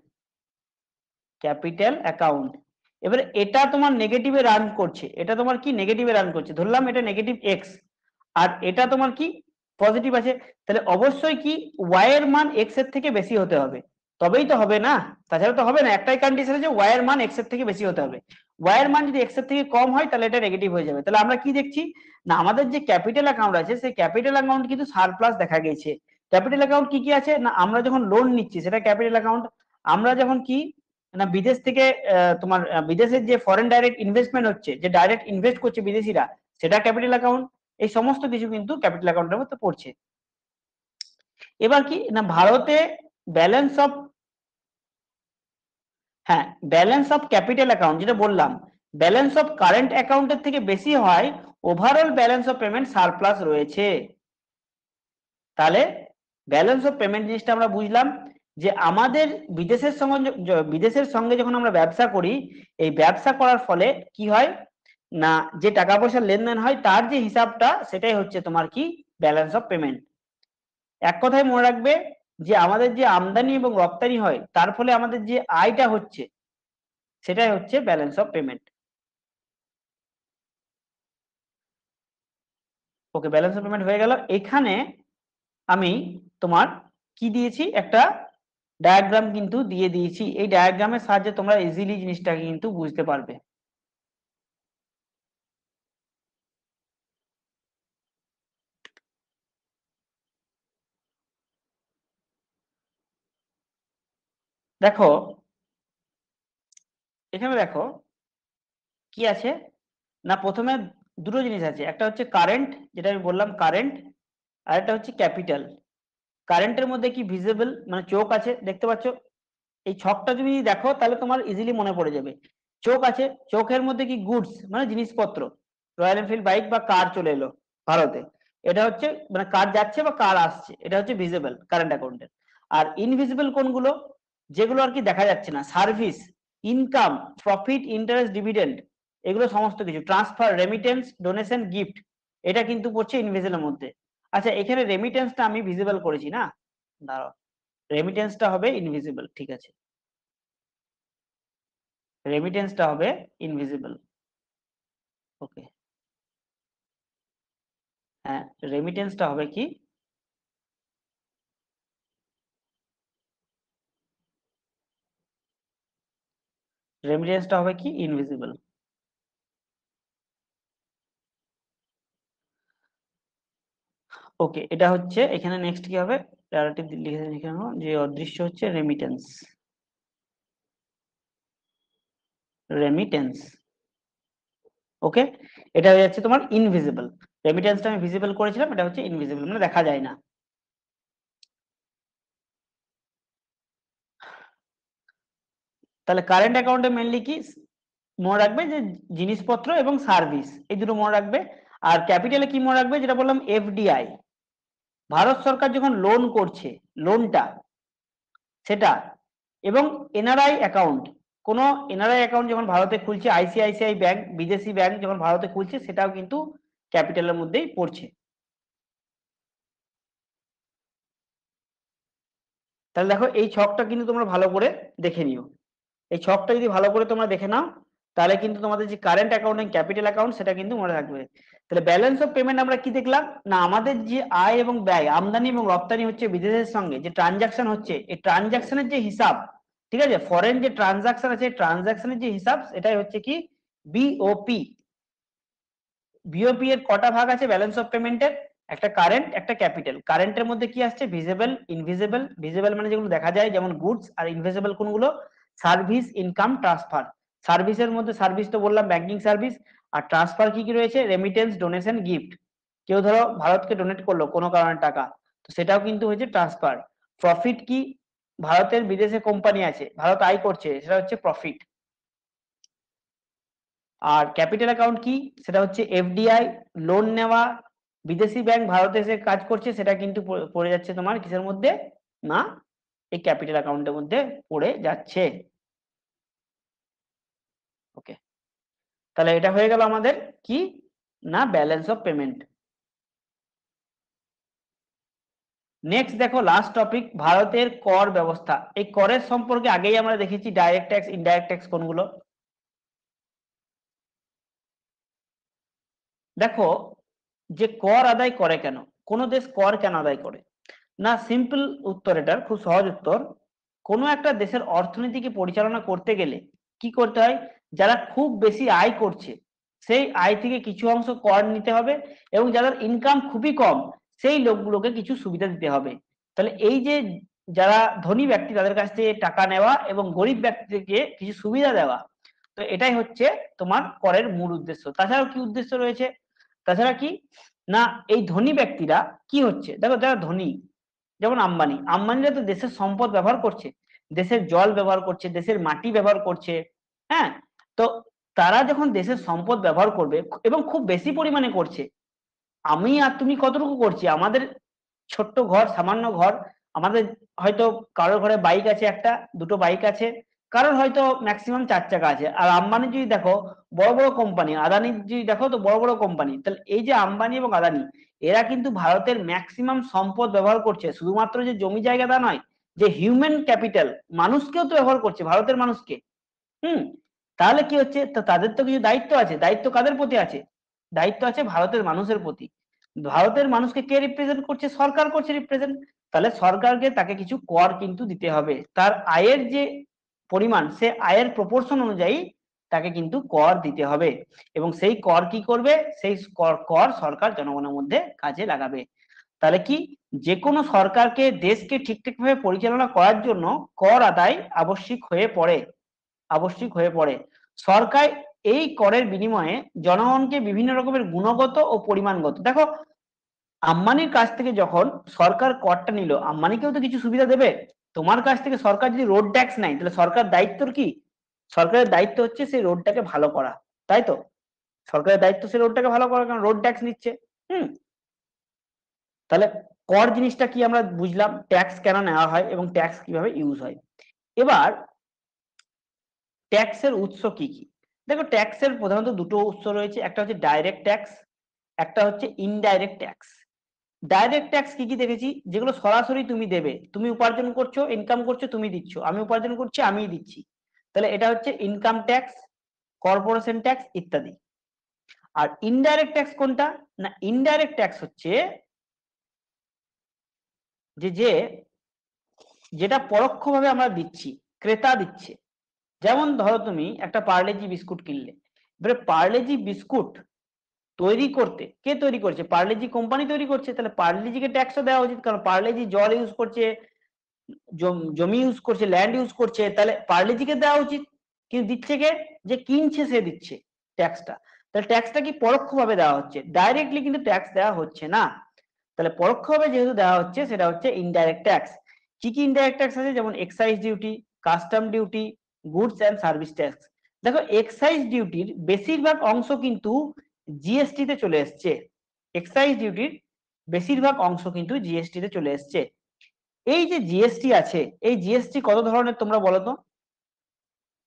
ক্যাপিটাল অ্যাকাউন্ট। এবারে এটা তোমার নেগেটিভে রান করছে, এটা তোমার কি নেগেটিভে রান করছে, ধরলাম এটা নেগেটিভ এক্স, আর এটা তোমার কি পজিটিভ আছে, তাহলে অবশ্যই কি ওয়াই এর মান এক্স এর থেকে বেশি হতে হবে, তবেই তো হবে না, তাছাড়া তো হবে না। একটাই কন্ডিশন আছে, ওয়াই এর মান এক্স এর থেকে বেশি হতে হবে। ওয়াই এর মান যদি এক্স এর থেকে কম হয় তাহলে এটা নেগেটিভ হয়ে যাবে। তাহলে আমরা কি দেখছি না, আমাদের যে ক্যাপিটাল অ্যাকাউন্ট আছে সেই ক্যাপিটাল অ্যাকাউন্ট কিন্তু সারপ্লাস দেখা গেছে। ক্যাপিটাল অ্যাকাউন্ট কি কি আছে না, আমরা যখন লোন নিচ্ছি সেটা ক্যাপিটাল অ্যাকাউন্ট, আমরা যখন কি না বিদেশ থেকে তোমার বিদেশের যে ফরেন ডাইরেক্ট ইনভেস্টমেন্ট হচ্ছে, যে ডাইরেক্ট ইনভেস্ট করছে বিদেশিরা, সেটা ক্যাপিটাল অ্যাকাউন্ট। এই সমস্ত কিছু কিন্তু ক্যাপিটাল অ্যাকাউন্টের মধ্যে পড়ছে। এবার কি না ভারতে ব্যালেন্স অফ, হ্যাঁ ব্যালেন্স অফ ক্যাপিটাল অ্যাকাউন্ট যেটা বললাম, ব্যালেন্স অফ কারেন্ট অ্যাকাউন্টের থেকে বেশি হয়, overall balance of payment surplus রয়েছে। তাহলে ব্যালেন্স অফ পেমেন্ট জিনিসটা আমরা বুঝলাম যে আমাদের বিদেশের সঙ্গে যখন আমরা ব্যবসা করি, এই ব্যবসা করার ফলে কি হয় না, যে টাকা পয়সার লেনদেন হয় তার যে হিসাবটা সেটাই হচ্ছে তোমার কি ব্যালেন্স অফ পেমেন্ট। এক কথায় মনে রাখবে যে আমাদের যে আমদানি এবং রপ্তানি হয় তার ফলে আমাদের যে আয়টা হচ্ছে সেটাই হচ্ছে balance of payment. Okay, balance of payment হয়ে গেল। এখানে আমি তোমার কি দিয়েছি, একটা ডায়াগ্রাম কিন্তু দিয়ে দিয়েছি। এই ডায়াগ্রামের সাহায্যে তোমরা ইজিলি জিনিসটাকে কিন্তু বুঝতে পারবে। দেখো এখানে দেখো কি আছে না, প্রথমে দুটো জিনিস আছে, একটা হচ্ছে কারেন্ট যেটা আমি বললাম কারেন্ট, আর একটা হচ্ছে ক্যাপিটাল। কারেন্টের মধ্যে কি ভিজিবল মানে চোখ আছে দেখতে পাচ্ছ, এই ছকটা যদি দেখো তাহলে তোমার ইজিলি মনে পড়ে যাবে। চোখ আছে, চোখের মধ্যে কি গুডস মানে জিনিসপত্র, রয়্যাল এনফিল্ড বাইক বা কার চলে এলো ভারতে, এটা হচ্ছে মানে কার যাচ্ছে বা কার আসছে, এটা হচ্ছে ভিজিবল কারেন্ট অ্যাকাউন্টের। আর ইনভিজিবল কোনগুলো, যেগুলো আর কি দেখা যাচ্ছে না, service, income, profit, interest, dividend, এগুলো সমস্ত কিছু, ট্রান্সফার, রেমিটেন্স, ডোনেশন, গিফট, এটা কিন্তু পড়ছে ইনভিজিবলের মধ্যে। আচ্ছা এখানে রেমিটেন্সটা আমি ভিজিবল করেছি না, দাঁড়াও, রেমিটেন্সটা হবে ইনভিজিবল, ঠিক আছে, রেমিটেন্সটা হবে ইনভিজিবল। ওকে, হ্যাঁ রেমিটেন্সটা হবে কি, রেমিটেন্সটা হবে কি ইনভিজিবল। ওকে, এটা হচ্ছে এখানে নেক্সট কি হবে, প্যারাটি লিখে লিখে নাও যে অদৃশ্য হচ্ছে রেমিটেন্স, রেমিটেন্স। ওকে, এটা হয়ে যাচ্ছে তোমার ইনভিজিবল। রেমিটেন্সটা আমি ভিজিবল করেছিলাম, এটা হচ্ছে ইনভিজিবল মানে দেখা যায় না। তাহলে কারেন্ট অ্যাকাউন্টে মেনলি কি মনে রাখবে যে জিনিসপত্র এবং সার্ভিস, এই দুটো মনে রাখবে। আর ক্যাপিটালে কি মনে রাখবে, যেটা বললাম এফডিআই, ভারত সরকার যখন লোন করছে লোনটা সেটা, এবং এনআরআই অ্যাকাউন্ট, কোন এনআরআই অ্যাকাউন্ট যখন ভারতে খুলছে, আইসিআইসিআই ব্যাংক বিদেশি ব্যাংক যখন ভারতে খুলছে সেটাও কিন্তু ক্যাপিটালের মধ্যেই পড়ছে। তাহলে দেখো এই ছকটা কিন্তু তোমরা ভালো করে দেখে নিও, এই ছকটা যদি ভালো করে তোমরা দেখে নাও তাহলে কিন্তু তোমাদের যে কারেন্ট অ্যাকাউন্ট এবং ক্যাপিটাল অ্যাকাউন্ট সেটা কিন্তু মনে রাখবে। তাহলে ব্যালেন্স অফ পেমেন্ট আমরা কি দেখলাম না, আমাদের যে আয় এবং ব্যয়, আমদানি এবং রপ্তানি হচ্ছে বিদেশের সঙ্গে যে ট্রানজাকশন হচ্ছে, এই ট্রানজাকশনের যে হিসাব, ঠিক আছে, ফরেন যে ট্রানজাকশন আছে ট্রানজাকশনের যে হিসাব এটাই হচ্ছে কি বিওপি। বিওপি এর কটা ভাগ আছে ব্যালেন্স অফ পেমেন্টের, একটা কারেন্ট একটা ক্যাপিটাল। কারেন্টের মধ্যে কি আসছে ভিজিবল ইনভিজিবল, ভিজিবল মানে যেগুলো দেখা যায় যেমন গুডস, আর ইনভিজিবল কোনগুলো সার্ভিস, ইনকাম, ট্রান্সফার। সার্ভিসের মধ্যে সার্ভিস তো বললাম ব্যাংকিং সার্ভিস, আর ট্রান্সফার কি কি রয়েছে রেমিটেন্স, ডোনেশন, গিফট, কেউ ধরো ভারতকে ডোনেট করলো কোনো কারণে টাকা, তো সেটাও কিন্তু হয়েছে ট্রান্সফার। প্রফিট কি, ভারতের বিদেশে কোম্পানি আছে ভারত আয় করছে সেটা হচ্ছে প্রফিট। আর ক্যাপিটাল অ্যাকাউন্ট কি, সেটা হচ্ছে এফডিআই, লোন নেওয়া, বিদেশি ব্যাংক ভারতে এসে কাজ করছে সেটা কিন্তু পড়ে যাচ্ছে তোমার কিসের মধ্যে না, এই ক্যাপিটাল অ্যাকাউন্টের মধ্যে পড়ে যাচ্ছে। ওকে, তাহলে এটা হয়ে গেল আমাদের কি না ব্যালেন্স অফ পেমেন্ট। নেক্সট দেখো লাস্ট টপিক, ভারতের কর ব্যবস্থা। এই করের সম্পর্কে আগেই আমরা দেখেছি, ডাইরেক্ট ট্যাক্স, ইনডাইরেক্ট ট্যাক্স কোনগুলো। দেখো যে কর আদায় করে কেন, কোনো দেশ কর কেন আদায় করে? না, সিম্পল উত্তর, এটার খুব সহজ উত্তর। কোনো একটা দেশের অর্থনীতিকে পরিচালনা করতে গেলে কি করতে হয়? যারা খুব বেশি আয় করছে সেই আয় থেকে কিছু অংশ কর নিতে হবে, এবং যাদের ইনকাম খুবই কম সেই লোকগুলোকে কিছু সুবিধা দিতে হবে। তাহলে এই যে যারা ধনী ব্যক্তি তাদের কাছ থেকে টাকা নেওয়া এবং গরিব ব্যক্তিকে কিছু সুবিধা দেওয়া, তো এটাই হচ্ছে তোমার করের মূল উদ্দেশ্য। তাছাড়াও কি উদ্দেশ্য রয়েছে? তাছাড়া কি না, এই ধনী ব্যক্তিরা কি হচ্ছে, দেখো যারা ধনী যেমন আম্বানি, আম্বানিরা তো দেশের সম্পদ ব্যবহার করছে, দেশের জল ব্যবহার করছে, দেশের মাটি ব্যবহার করছে। হ্যাঁ, তো তারা যখন দেশের সম্পদ ব্যবহার করবে এবং খুব বেশি পরিমাণে করছে, আমি আর তুমি কতটুকু করছি? আমাদের ছোট্ট ঘর, সামান্য ঘর, আমাদের হয়তো কারোর ঘরে বাইক আছে, একটা দুটো বাইক আছে, কারোর হয়তো ম্যাক্সিমাম 4 চাকা আছে। আর আম্বানি যদি দেখো, বড় বড় কোম্পানি, আদানি যদি দেখো তো বড় বড় কোম্পানি। তাহলে এই যে আম্বানি এবং আদানি, এরা কিন্তু ভারতের ম্যাক্সিমাম সম্পদ ব্যবহার করছে, শুধুমাত্র যে জমি জায়গা তা নয়, যে হিউম্যান ক্যাপিটাল, মানুষকেও তো ব্যবহার করছে, ভারতের মানুষকে। হুম, তাহলে কি হচ্ছে, তো তাদের তো কিছু দায়িত্ব আছে। দায়িত্ব কাদের প্রতি আছে? দায়িত্ব আছে ভারতের মানুষের প্রতি। ভারতের মানুষকে কে রিপ্রেজেন্ট করছে? সরকার করছে রিপ্রেজেন্ট। তাহলে সরকারকে তাকে কিছু কর কিন্তু দিতে হবে, তার আয়ের যে পরিমাণ, সে আয়ের প্রপোর্শন অনুযায়ী তাকে কিন্তু কর দিতে হবে। এবং সেই কর কি করবে? সেই কর কর সরকার জনগণের মধ্যে কাজে লাগাবে। তাহলে কি, যে কোনো সরকারকে, দেশকে ঠিকঠাক ভাবে পরিচালনা করার জন্য কর আদায় আবশ্যিক হয়ে পড়ে, আবশ্যিক হয়ে পড়ে। সরকার এই করের বিনিময়ে জনগণকে বিভিন্ন রকমের গুণগত ও পরিমাণগত, দেখো আম্বানির কাছ থেকে যখন সরকার করটা নিল, আম্বানিকেও তো কিছু সুবিধা দেবে। তোমার কাছ থেকে সরকার যদি রোড ট্যাক্স নেয়, তাহলে সরকার দায়িত্ব কি? সরকারের দায়িত্ব হচ্ছে সেই রোডটাকে ভালো করা, তাই তো? সরকারের দায়িত্ব সেই রোডটাকে ভালো করা, কারণ রোড ট্যাক্স নিচ্ছে। হুম, তাহলে কর জিনিসটা কি আমরা বুঝলাম, ট্যাক্স কেন নেওয়া হয় এবং ট্যাক্স কিভাবে ইউজ হয়। এবার ট্যাক্সের উৎস কি কি? দেখো, ট্যাক্সের প্রধানত দুটো উৎস রয়েছে, একটা হচ্ছে ডাইরেক্ট ট্যাক্স, একটা হচ্ছে ইনডাইরেক্ট ট্যাক্স। ডাইরেক্ট ট্যাক্স কি কি দেখেছি? যেগুলো সরাসরি তুমি দেবে, তুমি উপার্জন করছো, ইনকাম করছো, তুমি দিচ্ছ, আমি উপার্জন করছি, আমিই দিচ্ছি। তাহলে এটা হচ্ছে ইনকাম ট্যাক্স, কর্পোরেশন ট্যাক্স ইত্যাদি। আর ইনডাইরেক্ট ট্যাক্স কোনটা? না, ইনডাইরেক্ট ট্যাক্স হচ্ছে যে যে যেটা পরোক্ষভাবে আমরা দিচ্ছি, ক্রেতা দিচ্ছে। যেমন ধরো তুমি একটা পার্লেজি বিস্কুট কিনলে, এবারে পার্লেজি বিস্কুট তৈরি করতে কে তৈরি করছে? পার্লেজি কোম্পানি তৈরি করছে। তাহলে পার্লেজিকে ট্যাক্সও দেওয়া উচিত, কারণ পার্লেজি জল ইউজ করছে, জমি ইউজ করছে, ল্যান্ড ইউজ করছে, তাহলে পার্লেজিকে দেওয়া উচিত। কিন্তু দিচ্ছে কে? যে কিনছে সে দিচ্ছে ট্যাক্সটা। তাহলে ট্যাক্সটা কি পরোক্ষভাবে দেওয়া হচ্ছে, ডাইরেক্টলি কিন্তু ট্যাক্স দেওয়া হচ্ছে না। তাহলে পরোক্ষভাবে যেহেতু দেওয়া হচ্ছে, সেটা হচ্ছে ইনডাইরেক্ট ট্যাক্স। কি কি ইনডাইরেক্ট ট্যাক্স আছে? যেমন excise duty, custom duty, goods and service tax. দেখো, এক্সাইজ ডিউটির বেশিরভাগ অংশ কিন্তু জিএসটি তে চলে এসছে। এক্সাইজ ডিউটির বেশিরভাগ অংশ কিন্তু জিএসটি তে চলে এসছে। এই যে জিএসটি আছে, এই জিএসটি কত ধরনের তোমরা বলো তো?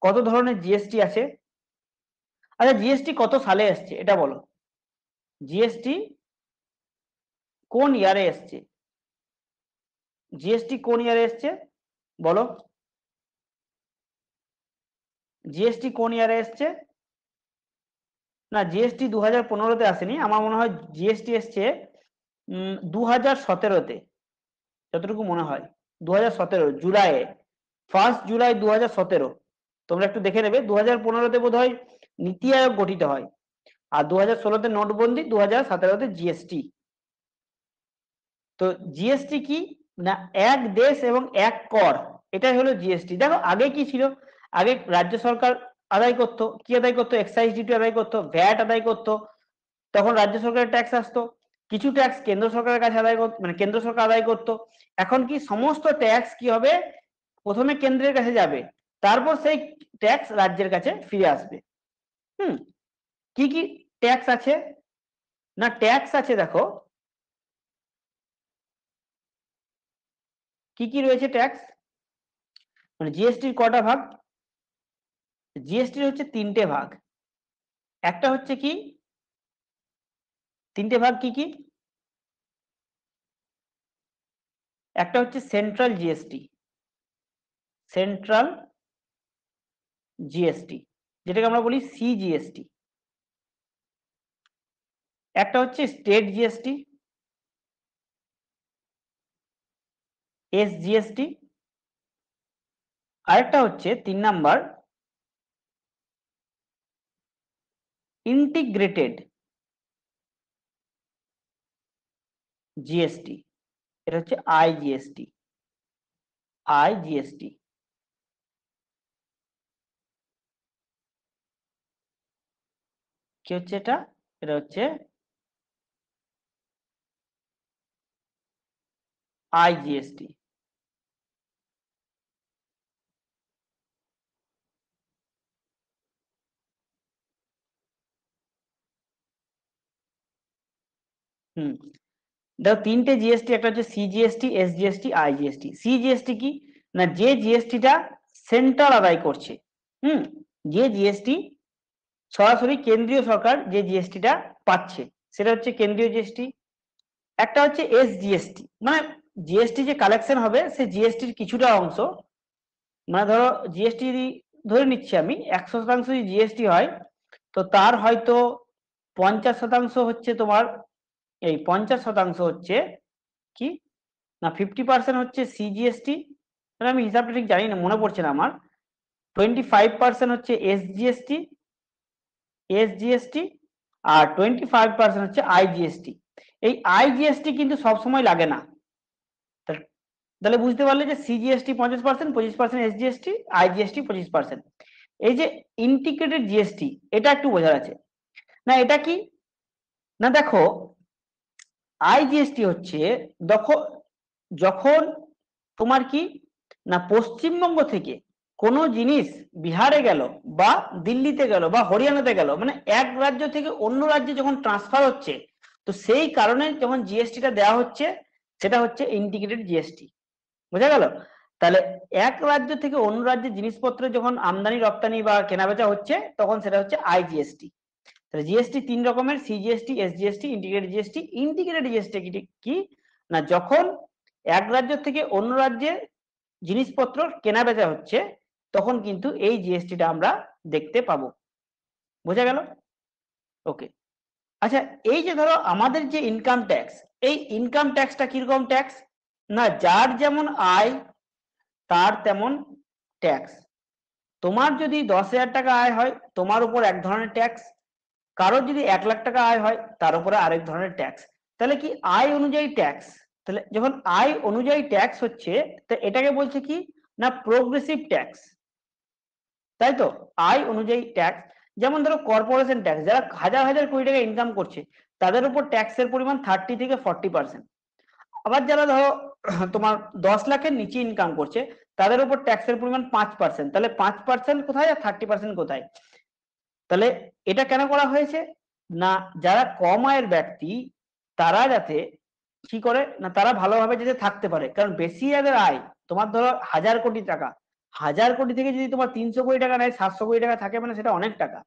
কত ধরনের জিএসটি আছে? আচ্ছা, জিএসটি কত সালে এসছে এটা বলো? জিএসটি কোন ইয়ারে এসছে? জিএসটি কোন ইয়ারে এসছে বলো? জিএসটি কোন ইয়ারে এসছে? না, জিএসটি 2015-তে আসেনি, আমার মনে হয় জিএসটি এসছে 2017-তে, যতটুকু মনে হয়। 2017 জুলাইয়ে, 1 জুলাই 2017। তোমরা একটু দেখে নেবে, 2015-তে বোধ হয় নীতি আয়োগ গঠিত হয়, আর 2016-তে নোটবন্দি, 2017-তে জিএসটি। তো জিএসটি কি না, এক দেশ এবং এক কর, এটাই হলো জিএসটি। দেখো আগে কি ছিল, আগে রাজ্য সরকার আদায় করতো, কি আদায় করতো? এক্সাইজ ডিউটি আদায় করতো, ভ্যাট আদায় করতো। তখন রাজ্য সরকারের ট্যাক্স আসতো, কিছু ট্যাক্স কেন্দ্র সরকারের কাছে আদায় করতো, মানে কেন্দ্র সরকার আদায় করতো। এখন কি, সমস্ত ট্যাক্স কি হবে, প্রথমে কেন্দ্রের কাছে যাবে, তারপর সেই ট্যাক্স রাজ্যের কাছে ফিরে আসবে। হুম, কি কি ট্যাক্স আছে? না, ট্যাক্স আছে, দেখো কি কি রয়েছে ট্যাক্স। মানে জিএসটির কটা ভাগ? জিএসটির হচ্ছে 3টে ভাগ। একটা হচ্ছে কি, 3টে ভাগ কি কি? একটা হচ্ছে সেন্ট্রাল জিএসটি, সেন্ট্রাল জিএসটি, যেটাকে আমরা বলি সিজিএসটি। একটা হচ্ছে স্টেট জিএসটি, এসজিএসটি, আরেকটা হচ্ছে 3 নাম্বার ইন্টিগ্রেটেড জিএসটি, এটা হচ্ছে আইজিএসটি। আইজিএসটি কি হচ্ছে এটা? এটা হচ্ছে আইজিএসটি। হুম, দেখো তিনটে জিএসটি, একটা হচ্ছে সিজিএসটি, এসজিএসটি, আইজিএসটি। সিজিএসটি কি না, যে জিএসটিটা সেন্ট্রাল আদায় করছে, হুম, যে জিএসটি সরাসরি কেন্দ্রীয় সরকার যে জিএসটিটা পাচ্ছে, সেটা হচ্ছে কেন্দ্রীয় জিএসটি। একটা হচ্ছে এসজিএসটি, মানে জিএসটি যে কালেকশন হবে সে জিএসটির কিছুটা অংশ, মানে ধরো জিএসটি যদি ধরে নিচ্ছি আমি 100% যদি জিএসটি হয়, তো তার হয়তো 50% হচ্ছে তোমার, এই 50% হচ্ছে কি না 50% হচ্ছে সিজিএসটি, মানে আমি হিসাবটা ঠিক জানি না, মনে পড়ছে না আমার। 25% হচ্ছে এসজিএসটি, এসজিএসটি, আর 25% হচ্ছে আইজিএসটি। এই আইজিএসটি কিন্তু সবসময় লাগে না। তাহলে বুঝতে পারলে যে সিজিএসটি 50%, 25% এসজিএসটি, আইজিএসটি 25%। এই যে ইন্টিগ্রেটেড জিএসটি, এটা একটু বোঝার আছে। না এটা কি না, দেখো আইজিএসটি হচ্ছে যখন তোমার কি না পশ্চিমবঙ্গ থেকে কোনো জিনিস বিহারে গেল বা দিল্লিতে গেল বা হরিয়ানাতে গেল, মানে এক রাজ্য থেকে অন্য রাজ্যে যখন ট্রান্সফার হচ্ছে, তো সেই কারণে যখন জিএসটিটা দেওয়া হচ্ছে, সেটা হচ্ছে ইন্টিগ্রেটেড জিএসটি। বোঝা গেল? তাহলে এক রাজ্য থেকে অন্য রাজ্যে জিনিসপত্র যখন আমদানি রপ্তানি বা কেনাবেচা হচ্ছে, তখন সেটা হচ্ছে আইজিএসটি। তাহলে জিএসটি 3 রকমের, CGST, SGST, integrated GST. Integrated GST কি না, যখন এক রাজ্য থেকে অন্য রাজ্যে জিনিসপত্র কেনা বেচা হচ্ছে, তখন কিন্তু এই জিএসটিটা আমরা দেখতে পাবো। বোঝা গেল? ওকে। আচ্ছা, এই যে ধরো আমাদের যে ইনকাম ট্যাক্স, এই ইনকাম ট্যাক্সটা কিরকম ট্যাক্স না, যার যেমন আয় তার তেমন ট্যাক্স। তোমার যদি 10,000 টাকা আয় হয়, তোমার উপর এক ধরনের ট্যাক্স। কারোর যদি 1 লাখ টাকা আয় হয়, তার উপরে আরেক ধরনের ট্যাক্স। তাহলে কি আয় অনুযায়ী ট্যাক্স, তাহলে যখন আয় অনুযায়ী ট্যাক্স হচ্ছে, তো এটাকে বলছে কি না প্রোগ্রেসিভ ট্যাক্স, তাই তো? আয় অনুযায়ী ট্যাক্স। যেমন ধরো কর্পোরেশন ট্যাক্স, যারা হাজার হাজার কোটি টাকা ইনকাম করছে, তাদের উপর ট্যাক্সের পরিমাণ 30 থেকে 40%। আবার যারা ধরো তোমার 10 লাখের নিচে ইনকাম করছে, তাদের উপর ট্যাক্সের পরিমাণ 5%। তাহলে 5% কোথায় আর 30% কোথায়? তাহলে এটা কেন করা হয়েছে না, যারা কম আয়ের ব্যক্তি তারা যাতে কি করে না, তারা ভালোভাবে যাতে থাকতে পারে। কারণ বেশি যাদের আয়, তোমার ধরো 1000 কোটি টাকা, 1000 কোটি থেকে যদি তোমার 300 কোটি টাকা নেয়, 700 কোটি টাকা থাকে, মানে সেটা অনেক টাকা।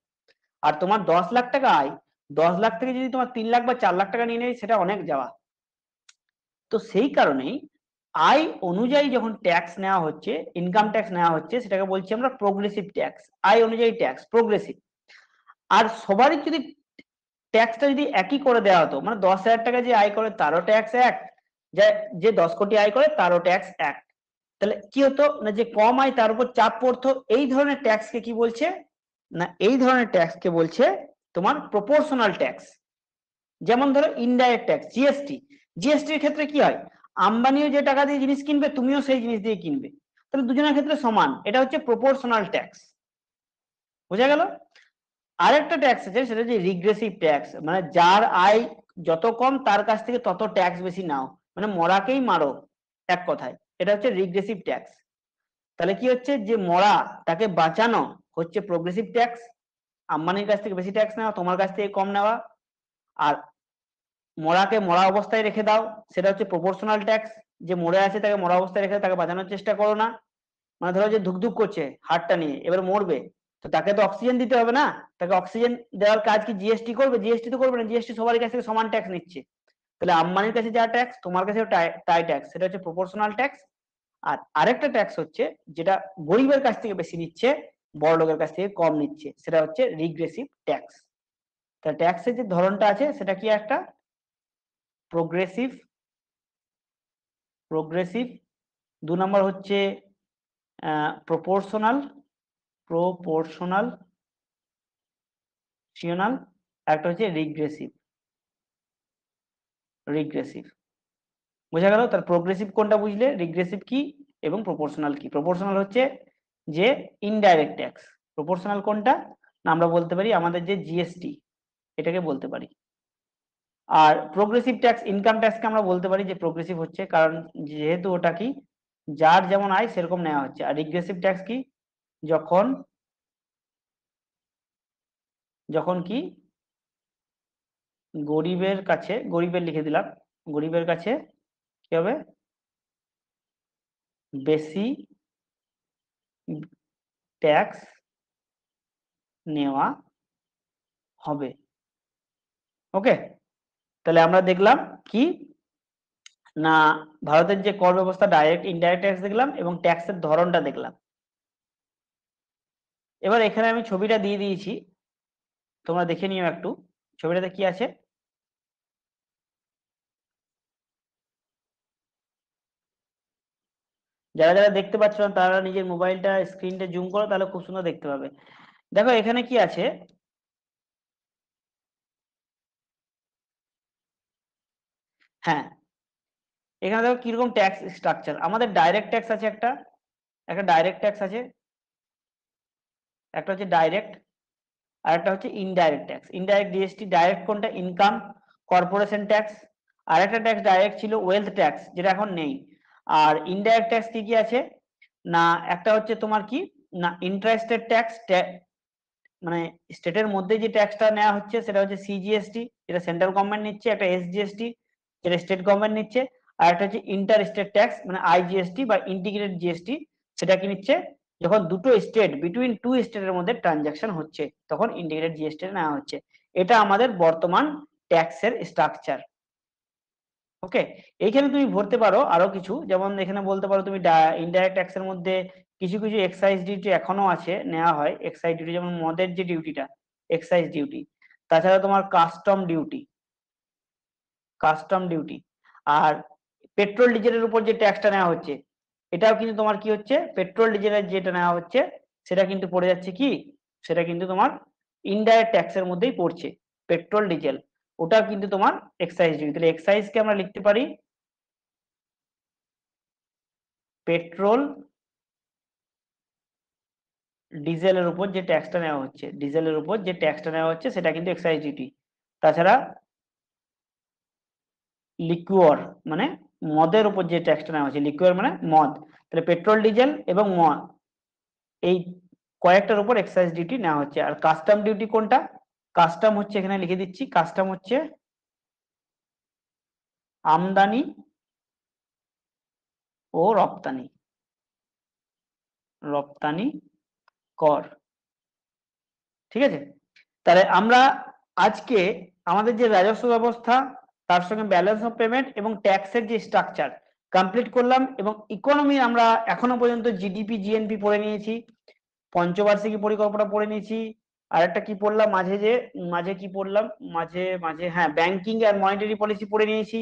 আর তোমার 10 লাখ টাকা আয়, 10 লাখ থেকে যদি তোমার 3 লাখ বা 4 লাখ টাকা নিয়ে নেয়, সেটা অনেক যাওয়া। তো সেই কারণেই আয় অনুযায়ী যখন ট্যাক্স নেওয়া হচ্ছে, ইনকাম ট্যাক্স নেওয়া হচ্ছে, সেটাকে বলছি আমরা প্রোগ্রেসিভ ট্যাক্স। আয় অনুযায়ী ট্যাক্স প্রোগ্রেসিভ। আর সবারই যদি ট্যাক্সটা যদি একই করে দেওয়া হতো, মানে 10,000 টাকা যে আয় করে তারও ট্যাক্স এক, যে 10 কোটি আয় করে তারও ট্যাক্স এক, তাহলে কি হতো না, যে কম আয় তার উপর চাপ পড়তো। এই ধরনের ট্যাক্সকে কি বলছে না, এই ধরনের ট্যাক্সকে বলছে তোমার প্রপোর্শনাল ট্যাক্স। যেমন ধরো ইনডাইরেক্ট ট্যাক্স, জিএসটি। জিএসটির ক্ষেত্রে কি হয়, আম্বানিও যে টাকা দিয়ে জিনিস কিনবে, তুমিও সেই জিনিস দিয়ে কিনবে, তাহলে দুজনের ক্ষেত্রে সমান। এটা হচ্ছে প্রপোর্শনাল ট্যাক্স। বোঝা গেল? আরেকটা ট্যাক্স আছে, সেটা হচ্ছে রিগ্রেসিভ ট্যাক্স, মানে যার আয় যত কম তার কাছ থেকে তত ট্যাক্স বেশি নাও, মানে মরাকেই মারো এক কথায়। এটা হচ্ছে রিগ্রেসিভ ট্যাক্স। তাহলে কি হচ্ছে, যে মরা তাকে বাঁচানো হচ্ছে প্রোগ্রেসিভ ট্যাক্স। আম্বানির কাছ থেকে বেশি ট্যাক্স নেওয়া, তোমার কাছ থেকে কম নেওয়া। আর মরাকে মরা অবস্থায় রেখে দাও, সেটা হচ্ছে প্রপোর্শনাল ট্যাক্স। যে মরে আছে তাকে মরা অবস্থায় রেখে তাকে বাঁচানোর চেষ্টা করো না। মানে ধরো যে ধুকধুক করছে হার্টটা নিয়ে, এবার মরবে, তো তাকে তো অক্সিজেন দিতে হবে না, তাকে অক্সিজেন দেওয়ার কাজ কি জিএসটি করবে? জিএসটি তো করবে না, জিএসটি সবার কাছ থেকে সমান ট্যাক্স নিচ্ছে। তাহলে আম্বানির কাছে যা ট্যাক্স, তোমার কাছে তাই ট্যাক্স, সেটা হচ্ছে প্রপোর্শনাল ট্যাক্স। আর আরেকটা ট্যাক্স হচ্ছে যেটা গরিবের কাছ থেকে বেশি নিচ্ছে, বড় লোকের কাছ থেকে কম নিচ্ছে, সেটা হচ্ছে রিগ্রেসিভ ট্যাক্স। তা ট্যাক্সের যে ধরনটা আছে সেটা কি একটা প্রোগ্রেসিভ, প্রোগ্রেসিভ 2 নাম্বার হচ্ছে প্রপোর্শনাল, প্রপোর্শনাল, একটা হচ্ছে রিগ্রেসিভ। বোঝা গেল? তার প্রোগ্রেসিভ কোনটা বুঝলে, রিগ্রেসিভ কি এবং প্রপোর্শনাল কি। প্রপোর্শনাল হচ্ছে যে ইনডাইরেক্ট ট্যাক্স, প্রপোর্শনাল কোনটা না আমরা বলতে পারি আমাদের যে জিএসটি, এটাকে বলতে পারি। আর প্রোগ্রেসিভ ট্যাক্স, ইনকাম ট্যাক্সকে আমরা বলতে পারি যে প্রোগ্রেসিভ হচ্ছে, কারণ যেহেতু ওটা কি যার যেমন আয় সেরকম নেওয়া হচ্ছে। আর রিগ্রেসিভ ট্যাক্স কি, যখন যখন কি গরিবের কাছে, গরিবের লিখে দিলাম, গরিবের কাছে কি হবে, বেশি ট্যাক্স নেওয়া হবে। ওকে, তাহলে আমরা দেখলাম কি না ভারতের যে কর ব্যবস্থা, ডাইরেক্ট ইনডাইরেক্ট ট্যাক্স দেখলাম এবং ট্যাক্সের ধরনটা দেখলাম। এবার এখানে আমি ছবিটা দিয়ে দিয়েছি, তোমরা দেখে নিও একটু ছবিটাতে কি আছে। যারা যারা দেখতে পাচ্ছ না তারা নিজের মোবাইলটা স্ক্রিনটা জুম করো, তাহলে খুব সুন্দর দেখতে পাবে। দেখো এখানে কি আছে, হ্যাঁ এখানে দেখো কিরকম ট্যাক্স স্ট্রাকচার। আমাদের ডাইরেক্ট ট্যাক্স আছে, একটা একটা ডাইরেক্ট ট্যাক্স আছে, একটা হচ্ছে ডাইরেক্ট, আর একটা হচ্ছে indirect tax. Indirect GST, direct কোনটা ইনকাম কর্পোরেশন ট্যাক্স, আর একটা ট্যাক্স ডাইরেক্ট ছিল ওয়েলথ ট্যাক্স, যেটা এখন নেই। আর ইনডাইরেক্ট ট্যাক্স কি কি আছে না, একটা হচ্ছে তোমার কি না ইন্টারেস্টেড ট্যাক্স, মানে স্টেটের মধ্যে যে ট্যাক্সটা নেওয়া হচ্ছে সেটা হচ্ছে সিজিএসটি, যেটা সেন্ট্রাল গভর্নমেন্ট নিচ্ছে, একটা এসজিএসটি যেটা স্টেট গভর্নমেন্ট নিচ্ছে, আর একটা হচ্ছে ইন্টার স্টেট ট্যাক্স মানে আইজিএসটি বা ইন্টিগ্রেটেড জিএসটি, সেটা কি নিচ্ছে যখন দুটো স্টেট, বিটুইন টু স্টেটের মধ্যে ট্রানজাকশন হচ্ছে তখন ইন্টিগ্রেটেড জিএসটি নেওয়া হচ্ছে। এটা আমাদের বর্তমান ট্যাক্সের স্ট্রাকচার। ওকে, এইখানে তুমি ভরতে পারো আরো কিছু, যেমন এখানে বলতে পারো তুমি ইনডাইরেক্ট ট্যাক্সের মধ্যে কিছু কিছু এক্সাইজ ডিউটি এখনো আছে, নেওয়া হয় এক্সাইজ ডিউটি, যেমন মদের যে ডিউটিটা এক্সাইজ ডিউটি, তাছাড়া তোমার কাস্টম ডিউটি, আর পেট্রোল ডিজেলের উপর যে ট্যাক্সটা নেওয়া হচ্ছে, এটাও কিন্তু তোমার কি হচ্ছে, পেট্রোল ডিজেলের যেটা নেওয়া হচ্ছে সেটা কিন্তু পড়ে যাচ্ছে কি, সেটা কিন্তু তোমার ইনডাইরেক্ট ট্যাক্সের মধ্যেই পড়ছে। পেট্রোল ডিজেল ওটা কিন্তু তোমার এক্সাইজ ডিউটি। তাহলে এক্সাইজকে আমরা লিখতে পারি পেট্রোল ডিজেলের উপর যে ট্যাক্সটা নেওয়া হচ্ছে, ডিজেলের উপর যে ট্যাক্সটা নেওয়া হচ্ছে সেটা কিন্তু এক্সাইজ ডিউটি। তাছাড়া লিকুয়ার মানে মদের উপর যে ট্যাক্সটা নেওয়া হচ্ছে, লিকুয়ার মানে মদ, তাহলে পেট্রোল ডিজেল এবং মদ এই কয়েকটার উপর এক্সাইজ ডিউটি নেওয়া হচ্ছে। আর কাস্টম ডিউটি কোনটা, কাস্টম হচ্ছে এখানে লিখে দিচ্ছি, কাস্টম হচ্ছে আমদানি ও রপ্তানি কর। ঠিক আছে, তাহলে আমরা আজকে আমাদের যে রাজস্ব ব্যবস্থা, তার সঙ্গে ব্যালেন্স অফ পেমেন্ট এবং ট্যাক্সের যে স্ট্রাকচার কমপ্লিট করলাম। এবং ইকোনমি আমরা এখনো পর্যন্ত জিডিপি জিএনপি পড়ে নিয়েছি, পঞ্চবার্ষিকী পরিকল্পনা পড়ে নিয়েছি, আর একটা কি পড়লাম মাঝে কি পড়লাম, মাঝে মাঝে হ্যাঁ ব্যাংকিং আর মনিটারি পলিসি পড়ে নিয়েছি,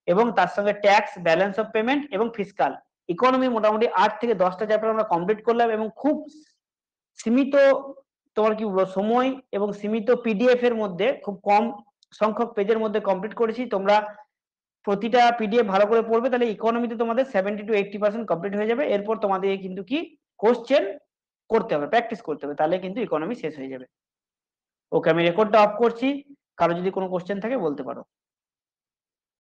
এবং তার সঙ্গে ট্যাক্স, ব্যালেন্স অফ পেমেন্ট এবং ফিসকাল। ইকোনমি মোটামুটি 8 থেকে 10টা চ্যাপ্টার আমরা কমপ্লিট করলাম, এবং খুব সীমিত তোমার কি বলবো সময় এবং সীমিত পিডিএফ এর মধ্যে খুব কম সংখ্যক পেজের মধ্যে কমপ্লিট করেছি। তোমরা প্রতিটা পিডিএফ ভালো করে পড়বে, তাহলে ইকোনমিতে তোমাদের 70 to 80% কমপ্লিট হয়ে যাবে। এরপর তোমাদের কিন্তু কি কোশ্চেন করতে হবে, প্র্যাকটিস করতে হবে, তাহলে কিন্তু ইকোনমি শেষ হয়ে যাবে। ওকে, আমি রেকর্ডটা অফ করছি, কারো যদি কোনো কোশ্চেন থাকে বলতে পারো।